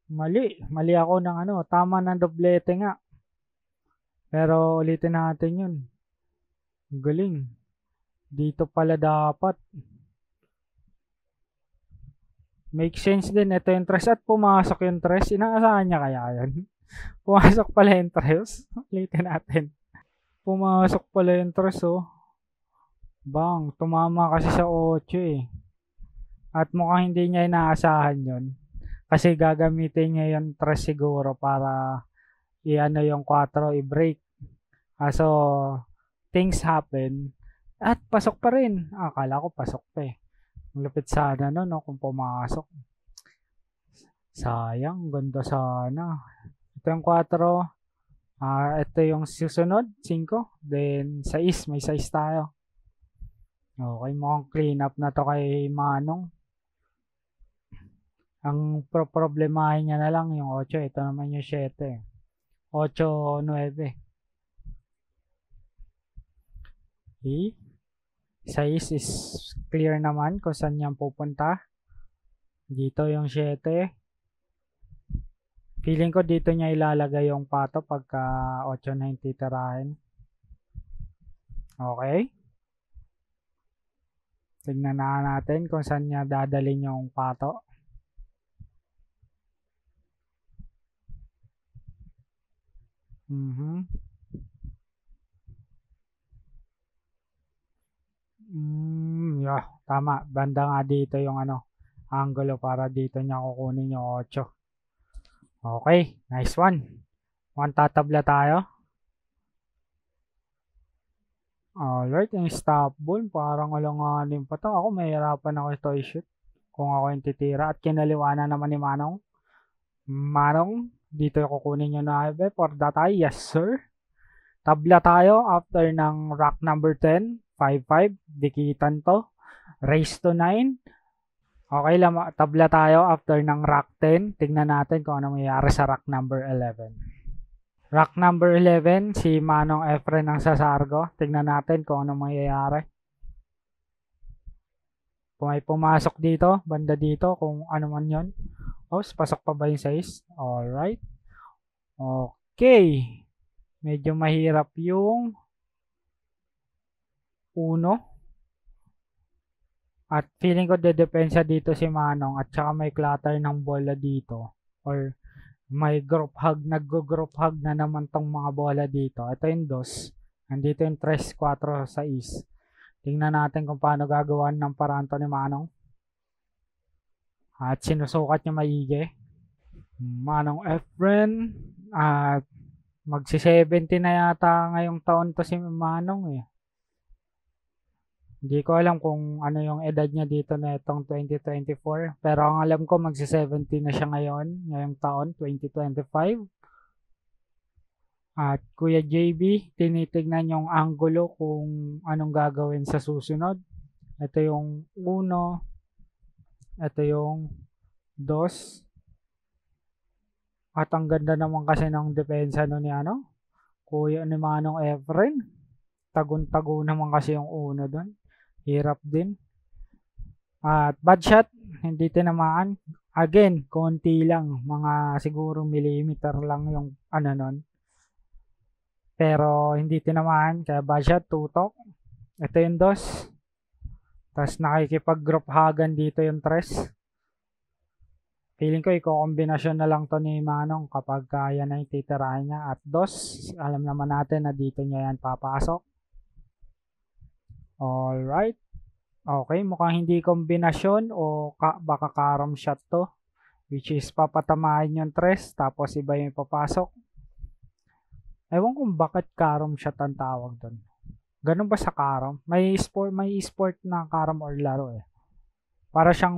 Mali ako ng ano, tama ng doblete nga. Pero ulitin natin yun. Galing. Dito pala dapat. Make sense din. Ito yung tres at pumasok yung tres. Inaasahan niya kaya yun? Pumasok pala yung tres. Ulitin natin. Pumasok pala yung tres oh. Bang, tumama kasi sa 8 eh. At mukhang hindi niya inaasahan yun. Kasi gagamitin niya yung tres siguro para i-ano yung 4, i-break. So, things happen. At pasok pa rin. Akala ko pasok pa eh. Lupit sana no, kung pumasok. Sayang, ganda sana. Ito yung 4. Ito yung susunod, 5. Then, 6. May 6 tayo. Okay, mukhang clean up na to kay Manong. Ang problemahin niya na lang yung 8. Ito naman yung 7. 8, 9. Okay. 6 is clear naman kung saan niya pupunta. Dito yung 7. Feeling ko dito niya ilalagay yung pato pagka 8 na yung titirahin. Okay. Tignan na natin kung saan niya dadalhin yung pato. Yeah, tama. Banda nga dito yung ano, angulo para dito niya kukunin yung 8. Okay, nice one. Mukhang tatabla tayo. Alright, yung stop ball, parang alanganin pa to. Ako mahirapan ako ito i-shoot kung ako yung titira. At kinaliwanan naman ni Manong. Manong, dito yung kukunin nyo na for that eye. Yes, sir. Tabla tayo after ng rack number 10. 5-5. Dikitan to. Raise to 9. Okay lang, tabla tayo after ng rack 10. Tignan natin kung ano mayayari sa rack number 11. Rack number 11, si Manong Efren ng Sasargo. Tignan natin kung ano mangyayari. Kung may pumasok dito, banda dito, kung ano man yon. Pasok pa ba yung 6? Alright. Okay. Medyo mahirap yung 1. At feeling ko dedepensa dito si Manong at saka may clutter ng bola dito. Or may group hug, nag-group hug na naman tong mga bola dito. Ito yung 2. Nandito yung 3, 4, 6. Tingnan natin kung paano gagawa ng paraan to ni Manong. At sinusukat niya maigi. Manong Efren. At magsi-70 na yata ngayong taon to si Manong eh. Hindi ko alam kung ano yung edad niya dito na itong 2024. Pero ang alam ko magsi-70 na siya ngayong taon, 2025. At Kuya JB, tinitignan yung angulo kung anong gagawin sa susunod. Ito yung 1. Ito yung 2. At ang ganda naman kasi ng depensa no ni Kuya ni Manong Efren. Tagun-tago naman kasi yung 1 doon. Hirap din. At bad shot, hindi tinamaan. Again, konti lang. Mga siguro millimeter lang yung nun. Pero hindi tinamaan. Kaya bad shot, tutok. Ito yung 2. Tapos nakikipag-group hagan dito yung 3. Feeling ko i-kombinasyon na lang to ni Manong kapag kaya na yung titirahin niya. At 2, alam naman natin na dito niya yan papasok. Alright. Okay, mukhang hindi kombinasyon o baka carom shot to. Which is papatamahin yung 3 tapos iba yung papasok. Ewan kung bakit carom shot ang tawag doon. Ganun ba sa carom? May sport na carom or laro eh. Para siyang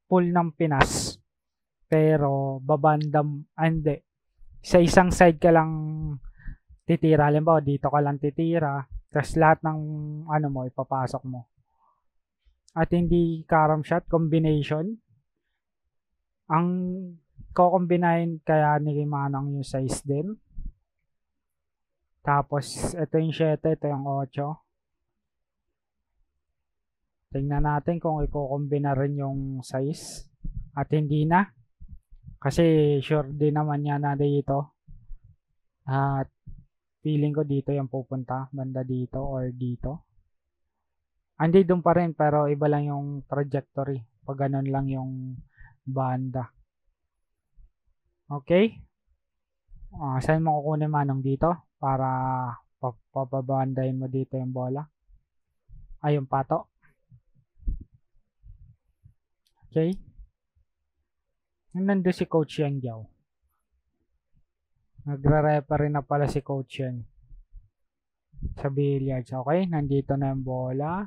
pool ng Pinas. Pero babandam, hindi. Sa isang side ka lang titira. Halimbawa, dito ka lang titira. Tapos lahat ng mo, ipapasok mo. at hindi carom shot combination. Ang kokombinahin kaya ni Manong yung size din. Tapos ito yung 7, ito yung 8. Tingnan natin kung iko-combine rin yung size. At hindi na. Kasi sure din naman yan na dito. At feeling ko dito yung pupunta. Banda dito or dito. Andi doon pa rin pero iba lang yung trajectory. Pag ganun lang yung banda. Okay? Saan mo kukunin Manong dito? Para papabandahin mo dito yung bola. Ay, yung pato. Okay? Nandun si Coach Yang Jiao. Nagre-referee na pala si Coach Yang sa billiards. Okay? Nandito na yung bola.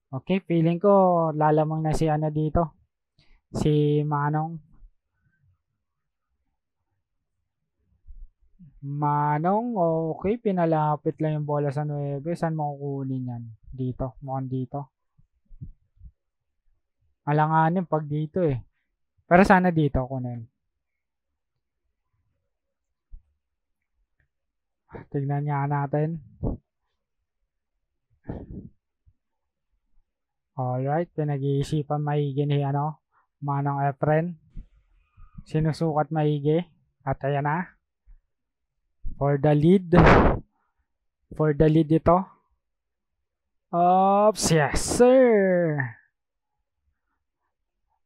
Okay? Feeling ko lalamang na si ano dito. Si Manong. Manong, okay. Pinalapit lang yung bola sa 9. Saan mo kukunin yan? Dito. Mukhang dito. Alanganin pag dito eh. Pero sana dito kunin. Tignan niya natin. Alright, pinag-iisipan maigi ni Manong Efren. Sinusukat maigi. At ayan na. For the lead. For the lead ito. Oops, yes sir.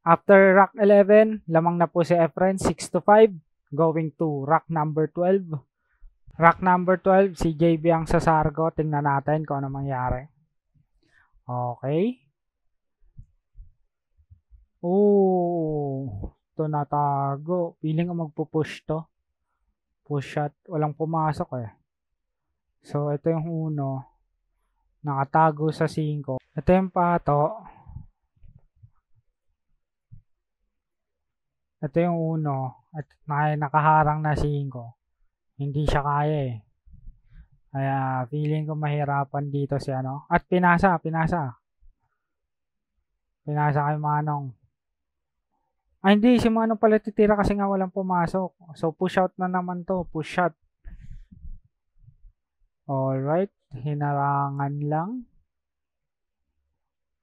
After rack 11, lamang na po si Efren, 6-5. Going to rack number 12. Rack number 12, si JB ang sasargo. Tingnan natin kung ano mangyari. Okay. Ito natago. Feeling ko magpupush to. Push shot. Walang pumasok eh. So, ito yung 1. Nakatago sa 5. Ito yung pato. Ito yung 1. At nakaharang na 5. Hindi siya kaya eh. Kaya feeling ko mahirapan dito si At pinasa. Pinasa kay Manong. Ay hindi, si Manong pala titira kasi nga walang pumasok. So push out na naman to. Push shot. Alright. Hinarangan lang.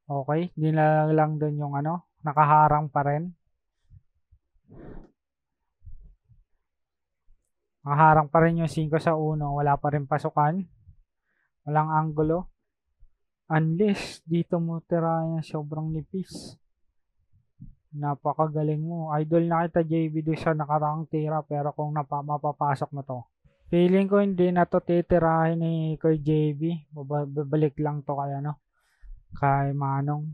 Okay. Nilalang doon yung nakaharang pa rin. Nakaharang pa rin yung 5 sa 1. Wala pa rin pasukan. Walang anggulo. Unless dito mo tirayan sobrang nipis. Napakagaling mo. Idol na kita JB doon sa nakarang tira pero kung mapapasok na to. Feeling ko hindi na to titirahin ni Kuya JB. Babalik lang to kay Manong.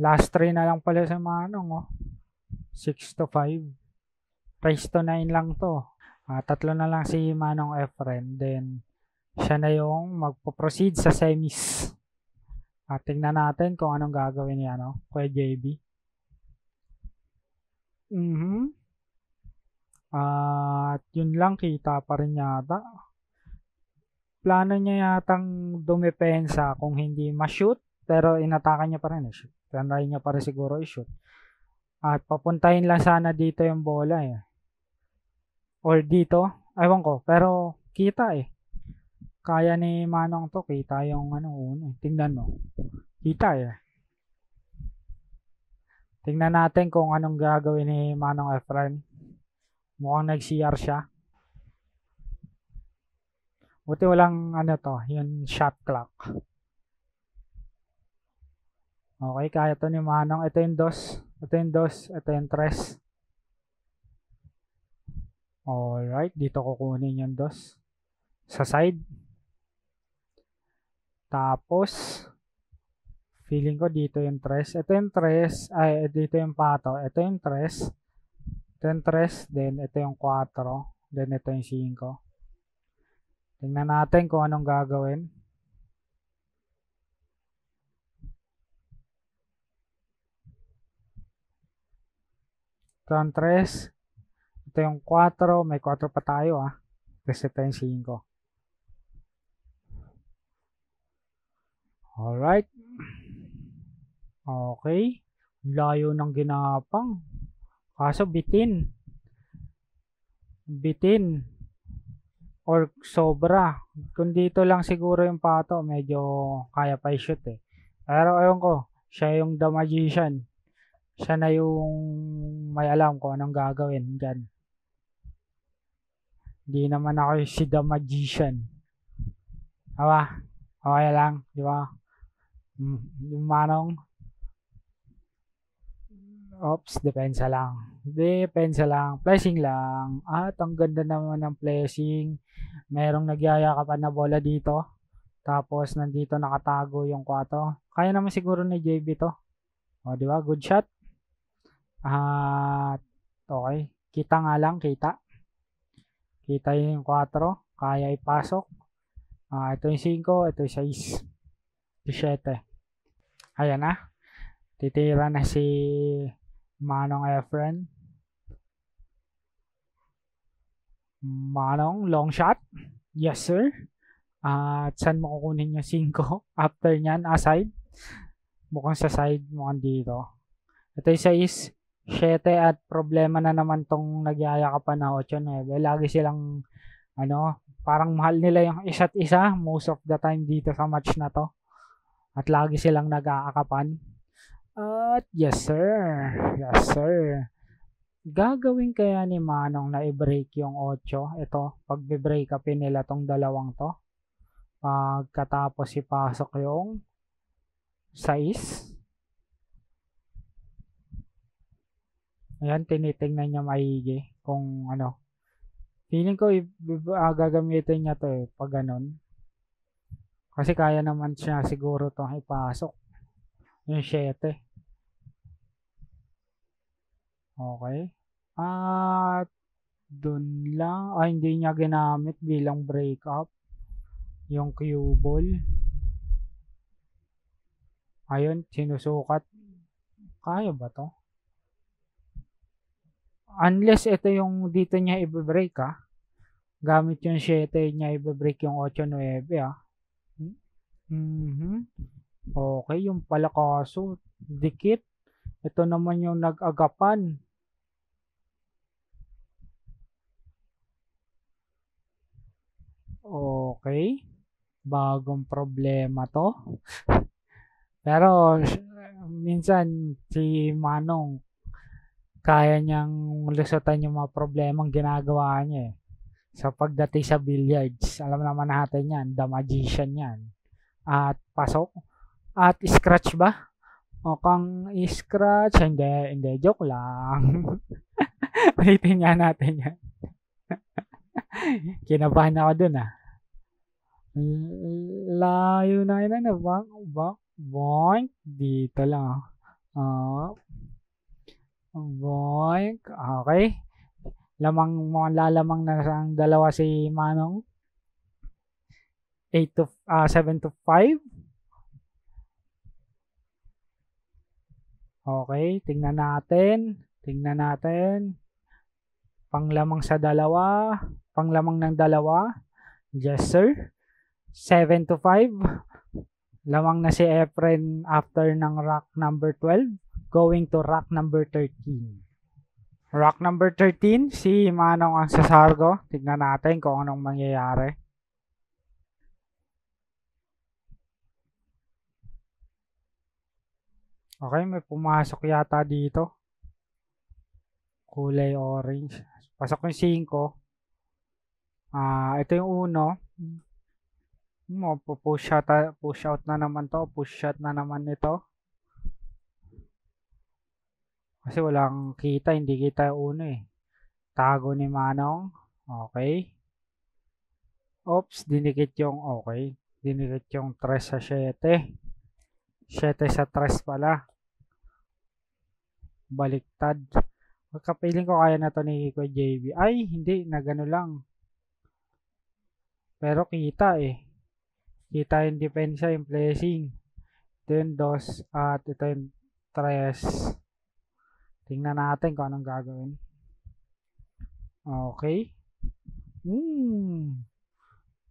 Last 3 na lang pala sa Manong 6-5. Race to 9 lang to. 3 na lang si Manong Efren. Then siya na yung magpo-proceed sa semis. Tingnan natin kung anong gagawin niya Kuya JB. At yun lang, kita pa rin yata. Plano niya yatang dumepensa kung hindi ma-shoot, pero inatakan niya pa rin shoot. Try niya pa rin siguro i-shoot. At papuntahin lang sana dito yung bola or dito, ewan ko, pero kita kaya ni Manong to, kita yung tingnan mo, kita tingnan natin kung anong gagawin ni Manong Efren. Mukhang nag-CR siya. Buti walang yung shot clock. Okay, kaya to ni Manong. Ito yung 2. Ito yung 2. Ito yung 3. Alright, dito kukunin yung 2. Sa side. Tapos, feeling ko dito yung 3. Ito yung 3. Ay, dito yung pato. Ito yung 3. Ito yung 3. Then, ito yung 4. Then, ito yung 5. Tingnan natin kung anong gagawin. Ito yung 3. Ito yung 4. May 4 pa tayo Kasi ito yung 5. Alright. Okay. Layo ng ginapang. Kaso bitin. Bitin. Or sobra. Kung dito lang siguro yung pato, medyo kaya pa i-shoot eh. Pero ayun ko, siya yung the magician. Siya na yung may alam kung anong gagawin dyan. Hindi naman ako si the magician. Awa, okay lang, di ba? Yung manong, oops, depensa lang. Depensa lang, flashing lang. At ang ganda naman ng flashing. Merong nagyayakapan na bola dito. Tapos nandito nakatago yung 4. Kaya naman siguro ni JB to. O, di ba? Good shot. At okay. Kita nga lang, kita. Kita yung 4. Kaya ipasok. Ito yung 5, ito yung 6. Ito 7. Ayan na. Titira na si Manong Efren. Manong, long shot. Yes, sir. At saan mo kukunin yung 5? After nyan, aside. Mukhang sa side, mukhang dito. Ito yung 6, 7 at problema na naman tong nagyayakapan na 8, 9. Lagi silang, parang mahal nila yung isa't isa most of the time dito sa match na to. At lagi silang nag-aakapan. At yes, sir. Yes, sir. Gagawin kaya ni Manong na i-break yung 8? Ito, pag-break upin nila tong dalawang to. Pagkatapos ipasok yung 6. Ayan, tinitingnan niya maigi kung ano. Feeling ko gagamitin niya to pag ganun. Kasi kaya naman siya siguro tong ipasok. Yung 7. Okay. At dun lang. Hindi niya ginamit bilang breakup. Yung cue ball. Ayun, sinusukat. Kaya ba to? Unless ito yung dito niya i-break Gamit yung 7 niya i-break yung 8, 9 Okay, yung pala kaso. Dikit. Ito naman yung nag-agapan. Okay. Bagong problema to. Pero minsan si Manong kaya niyang lusutan yung mga problemang ginagawa niya sa pagdating sa billiards. Alam naman natin yan, the magician yan. At pasok. At scratch ba? O kang scratch, hindi, joke lang. Ulitin nga natin yan. Kinabahan ako dun Layo na yun boink, dito lang boink, okay. Lalamang na ang dalawa si Manong. 7 to 5. Okay, tingnan natin. Panglamang ng dalawa. Yes, sir. 7 to 5. Lamang na si Efren after ng rack number 12. Going to rack number 13. Rack number 13, si Manong ang sasargo. Tignan natin kung anong mangyayari. Okay, may pumasok yata dito. Kulay orange. Pasok yung 5. Ito yung 1. Push out na naman to. Push shot na naman ito. Kasi walang kita, hindi kita yung 1 Tago ni Manong. Okay. Oops, dinikit yung okay. Dinikit yung 3 sa 7. 7 sa 3 pala. Baliktad. Kapiling ko kaya na to ni Kuya JB. Ay, hindi. Nagano lang. Pero kita Kita yung depensa, yung placing. Ito yung 2 at ito yung 3. Tingnan natin kung anong gagawin. Okay.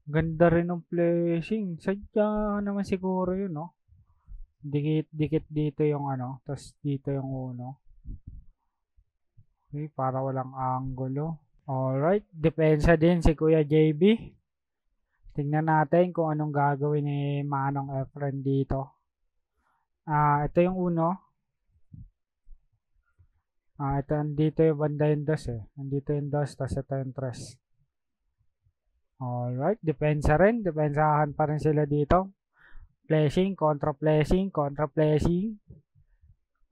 Ganda rin ng placing. Sadya naman siguro yun, Dikit dito yung ano, tapos dito yung uno. Okay, para walang anggulo. Alright, depensa din si Kuya JB. Tingnan natin kung anong gagawin ni Manong Efren dito. Ito yung uno. Ito, andito yung banda yung dos eh. Andito yung dos, tapos ito yung tres. Alright, depensa rin. Depensahan pa rin sila dito. Flashing, contra-flashing, contra-flashing.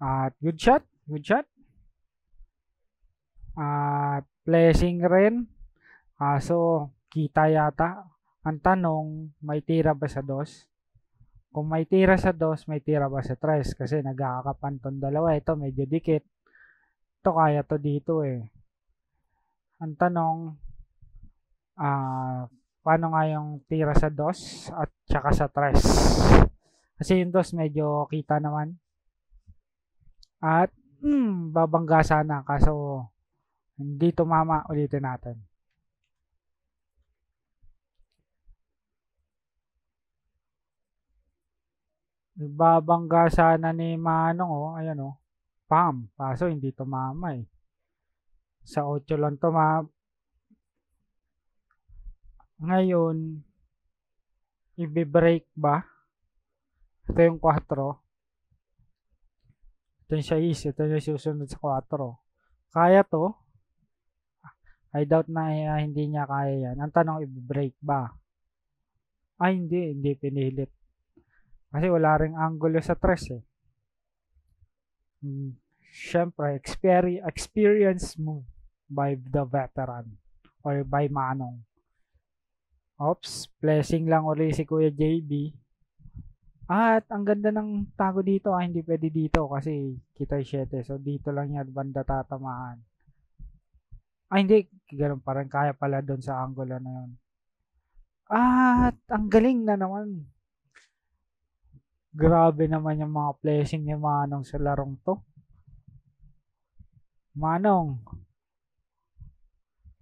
At good shot, good shot. At flashing rin. So, kita yata. Ang tanong, may tira ba sa dos? Kung may tira sa dos, may tira ba sa tres? Kasi nagkakapan tong dalawa. Ito medyo dikit. Ito kaya to dito eh. Ang tanong, paano nga yung tira sa dos at saka sa tres? Kasi yung dos medyo kita naman. At babangga sana kaso hindi tumama. Ulitin natin. Babangga sana ni Manong oh. Ayan oh. Pam. Kaso hindi tumama eh. Sa 8 lang tumama. Ngayon, i-break ba? Ito yung 4. Ito yung 6. Ito yung susunod sa 4. Kaya to? I doubt na hindi niya kaya yan. Ang tanong, i-break ba? Ay, hindi. Hindi pinilit. Kasi wala ring angulo sa tres eh. Siyempre, experience move by the veteran or by Manong. Oops, blessing lang uli si Kuya JB. At ang ganda ng tago dito, hindi pwede dito kasi kita yung 7. So dito lang yan, banda tatamaan. Hindi, ganun parang kaya pala doon sa angulo na yun. At ang galing na naman. Grabe naman yung mga blessing ni Manong sa larong to. Manong,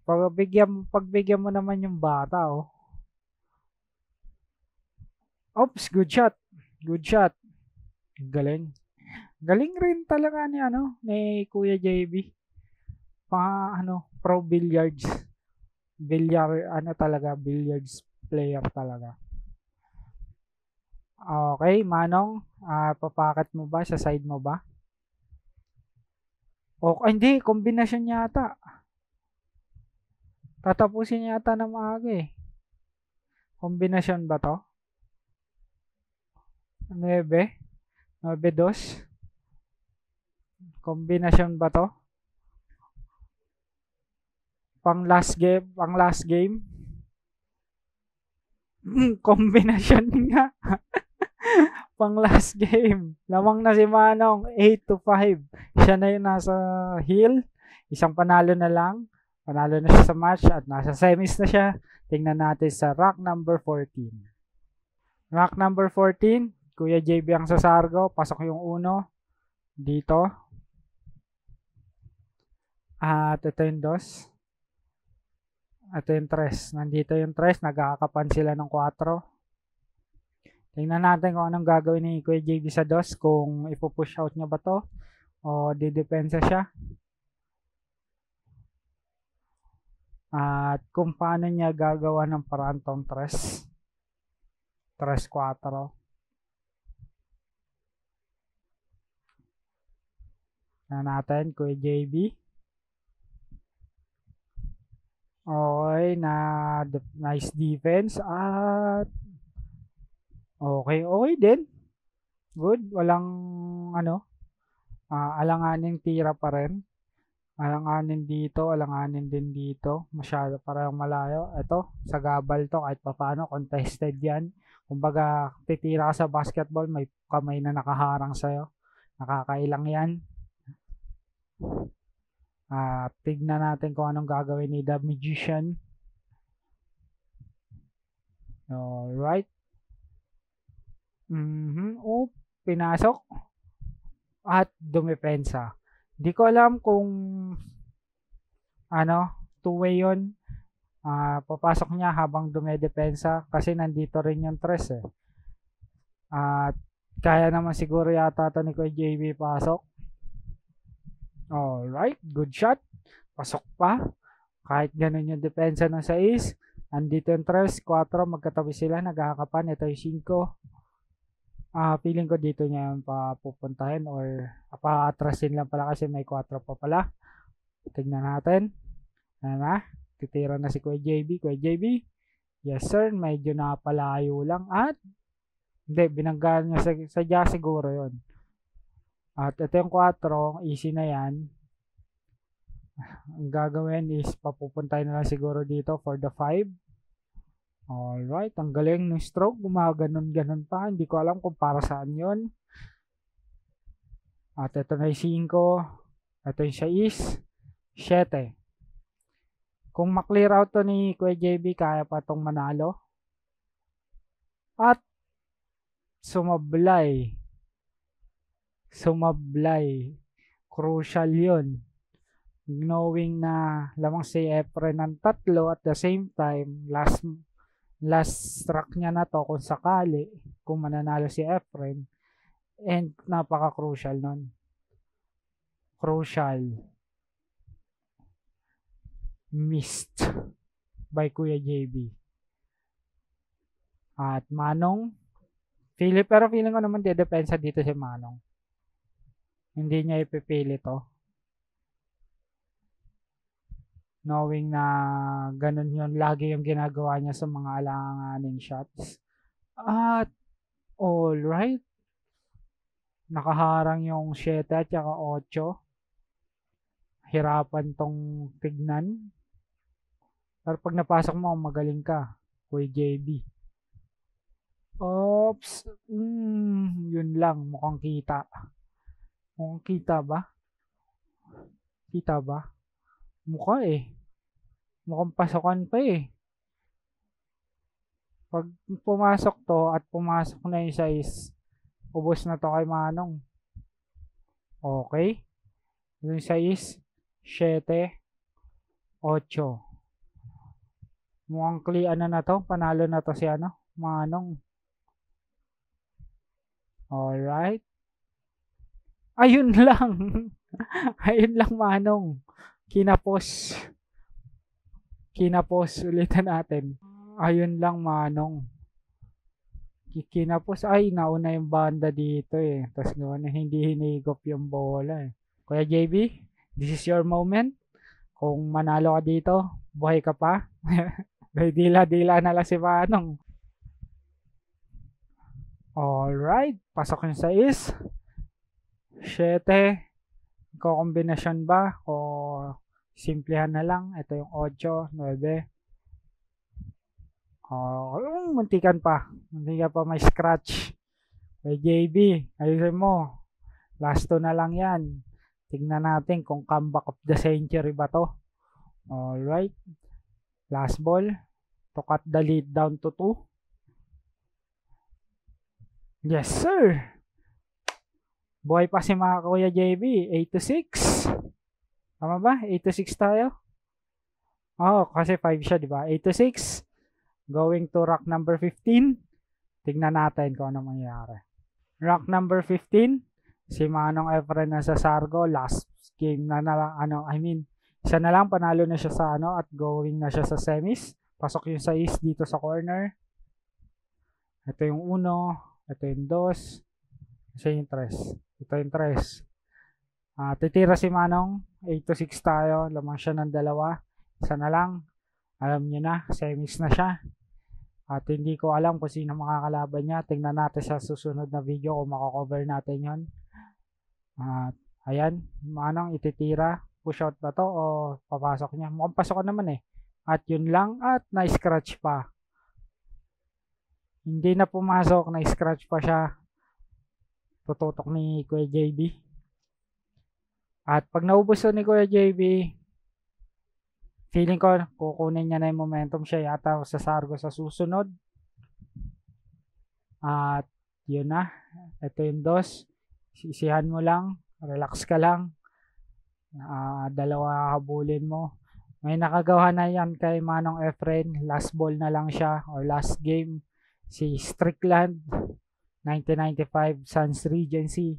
pagbigyan mo naman yung bata oh. Oops, good shot. Good shot. Galing. Galing rin talaga ni Kuya JB. Pro billiards. Billiards player talaga. Okay, Manong, papakat mo ba? Sa side mo ba? Hindi, kombinasyon yata. Tatapusin yata na maaga eh. Kombinasyon ba to? 9? 9-2? Kombinasyon ba to? Pang last game? Kombinasyon nga. Pang last game. Lamang na si Manong, 8-5. Siya na yung nasa heel. Isang panalo na lang. Panalo na siya sa match at nasa semis na siya. Tingnan natin sa rack number 14. Rack number 14, Kuya JB ang sasargo. Pasok yung uno. Dito. At ito yung dos. Ito yung tres. Nandito yung tres. Nagkakapan sila ng 4. Tingnan natin kung anong gagawin ni Kuya JB sa dos. Kung ipupush out niya ba to o didepensa siya. At kung paano niya gagawa ng paraan tong tres. 3-4. Na natin, Kuya JB. Okay, nice defense. At okay din. Good. Walang alanganing tira pa rin. Alanganin dito, alanganin din dito. Masyado parang malayo. Ito, sa gabal to kahit paano contested yan. Kumbaga, titira ka sa basketball, may kamay na nakaharang sa'yo. Nakakailang yan. Tignan natin kung anong gagawin ni The Magician. Alright. Pinasok. At dumepensa. Hindi ko alam kung two-way yun. Papasok niya habang dumedepensa kasi nandito rin yung tres eh. At Kaya naman siguro yata ito ni Kuya JB pasok. Alright, good shot. Pasok pa. Kahit ganun yung depensa ng 6. Andito yung 3, 4, magkatabi sila, nagkakapan. Ito yung 5. Feeling ko dito niya yung papupuntahin or pa-atrasin lang pala kasi may 4 pa pala. Tignan natin. Ayan na. Titira na si Kuya JB. Kuya JB. Yes sir, medyo napalayo lang. At hindi, binanggaan niya sadya siguro yon. At ito yung 4. Easy na yan. Ang gagawin is papupuntahin na lang siguro dito for the 5. Alright, ang galing ng stroke. Gumaganon-ganon pa. Hindi ko alam kung para saan yon. At ito na yung 5. Ito yung 6. 7. Kung maklear out to ni Kuya JB, kaya pa itong manalo. At sumablay. Crucial yun. Knowing na lamang si Efren ng 3 at the same time, last track niya na to kung sakali, kung mananalo si Efren. And napaka-crucial nun. Crucial. Missed by Kuya JB. At Manong, pero feeling ko naman dedepensa dito si Manong. Hindi niya ipipili to. Knowing na ganun yun, lagi yung ginagawa niya sa mga alanganing shots. At, alright. Nakaharang yung 7 at saka 8. Hirapan tong tignan. Pero pag napasok mo, magaling ka. Kuya JB. Oops. Yun lang. Mukhang kita. Mukhang kita ba? Kita ba? Mukha eh. Mukhang pasokan pa eh. Pag pumasok to at pumasok na yung 6, ubos na to kay Manong. Okay. Yung 6, 7, 8. Mukhang na to. Panalo na to si Manong. Alright. Ayun lang. Ayun lang Manong. Kinapos ulitin natin. Ayun lang Manong. Kinapos. Ay, nauna yung banda dito eh. Tapos gano'n, hindi hinigop yung bola eh. Kuya JB, this is your moment. Kung manalo ka dito, buhay ka pa. Dila-dila na lang si Manong. Alright, pasok yung 6. 7. Kokombinasyon ba? O simplehan na lang. Ito yung 8, 9. Muntikan pa. Muntikan pa may scratch. Kay JB, ayusin mo. Last 2 na lang yan. Tignan natin kung comeback of the century ba to. Alright. Last ball. To cut the lead down to 2. Yes, sir. Buhay pa si mga Kuya JB. 8-6. Tama ba? 8-6 tayo? Kasi 5 siya, di ba? 8-6. Going to rack number 15. Tignan natin kung ano mangyayari. Rack number 15. Si Manong Efren na sa Sargo. Last game na lang. Isa na lang. Panalo na siya sa at going na siya sa semis. Pasok yung 6 dito sa corner. Ito yung 1. Ito yung 2. Ito yung 3. Ito yung 3. Titira si Manong. 8-6 tayo. Lamang siya ng 2. Isa na lang. Alam nyo na. Semis na siya. At hindi ko alam kung sino makakalaban niya. Tingnan natin sa susunod na video kung makakover natin yon. Ayan. Manong ititira. Push out ba to o papasok niya? Mukhang pasok naman eh. At yun lang. At na-scratch pa. Hindi na pumasok. Na-scratch pa siya. Tututok ni Kuya JB. At pag naubos ni Kuya JB, feeling ko kukunin niya na yung momentum, siya yata sa Sargo sa susunod. At yun na. Ito yung 2. Sisihan mo lang. Relax ka lang. 2 habulin mo. May nakagawa na yan kay Manong Efren. Last ball na lang siya or last game. Si Strickland. 1995 Suns Regency.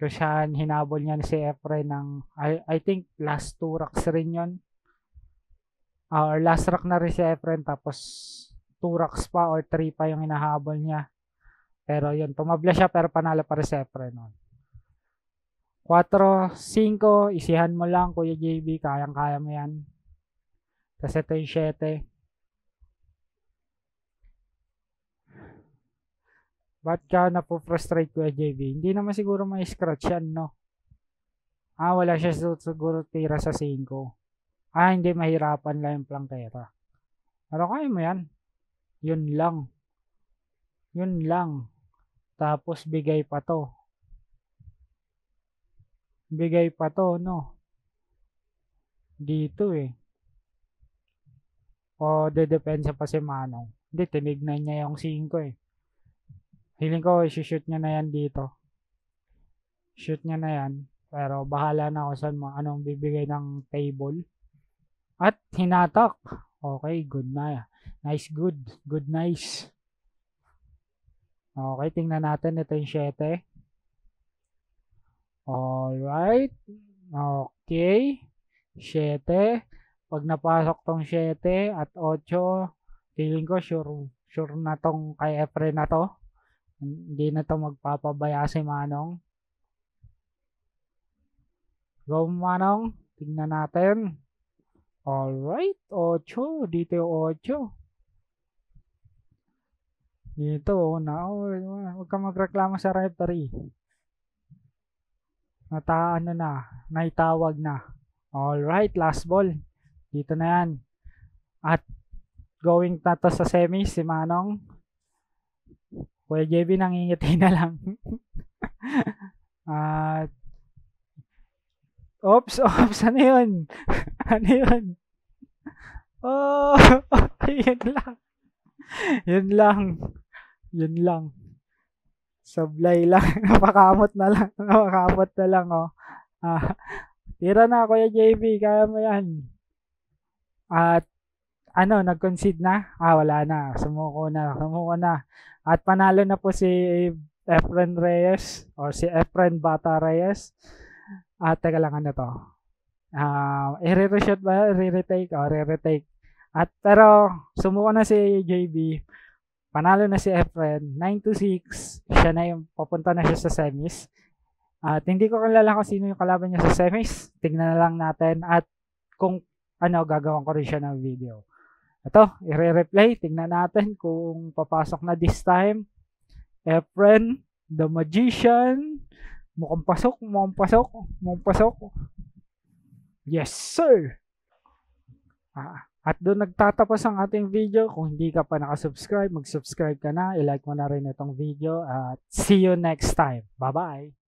Kung saan hinabol niya si Efren ng, I think last 2 racks rin yun. Or last rack na rin si Efren, tapos 2 racks pa or 3 pa yung hinahabol niya. Pero yun, tumabla siya pero panalo pa rin si Efren nun. 4-5, isihan mo lang Kuya JB, kayang-kaya mo yan. Tapos ito yung 7. Ba't ka napo-frustrate Kuya JB? Hindi naman siguro may scratch yan, no? Wala siya siguro tira sa 5. Hindi, mahirapan lang yung plangkera. Pero kaya mo yan. Yun lang. Yun lang. Tapos bigay pa to. Bigay pa to, no? Dito eh. O dedepensa pa si Manong. Hindi, tinignan niya yung 5 eh. Feeling ko, shoot niya na yan dito. Shoot niya na yan. Pero bahala na ako saan mo anong bibigay ng table. At hinatak. Okay, good na. Nice, good. Good, nice. Okay, tingnan natin. Ito yung 7. Alright. Okay. 7. Pag napasok tong 7 at 8, feeling ko sure na tong kay Efren na to. Hindi na to magpapabaya si Manong. Go Manong. Tingnan natin. Alright. 8. Dito yung 8. Dito. Huwag ka magreklamo sa referee. Naitawag na. Alright. Last ball. Dito na yan. At going na to sa semis si Manong. Kuya JB nangingiti na lang. At Oops, ano yun? Ano yun? Oh, yun lang. Yun lang. Yun lang. Sablay lang. Napakamot na lang. Napakamot na lang, oh. Tira na, Kuya JB. Kaya mo yan. At, nag-concede na? Wala na. Sumuko na. At panalo na po si Efren Reyes or si Efren Bata Reyes. Teka lang, ano to? I-re-reshoot ba? Re-retake? Re-retake. Pero, sumuko na si JB. Panalo na si Efren. 9-6. Siya na yung papunta na siya sa semis. At hindi ko kilala kung sino yung kalaban niya sa semis. Tignan na lang natin. At kung gagawin ko rin siya ng video. Ito, i-replay. Tignan natin kung papasok na this time. Efren, the Magician. Mukhang pasok. Yes, sir! At doon nagtatapos ang ating video. Kung hindi ka pa nakasubscribe, mag-subscribe ka na. I-like mo na rin itong video. At see you next time. Bye-bye!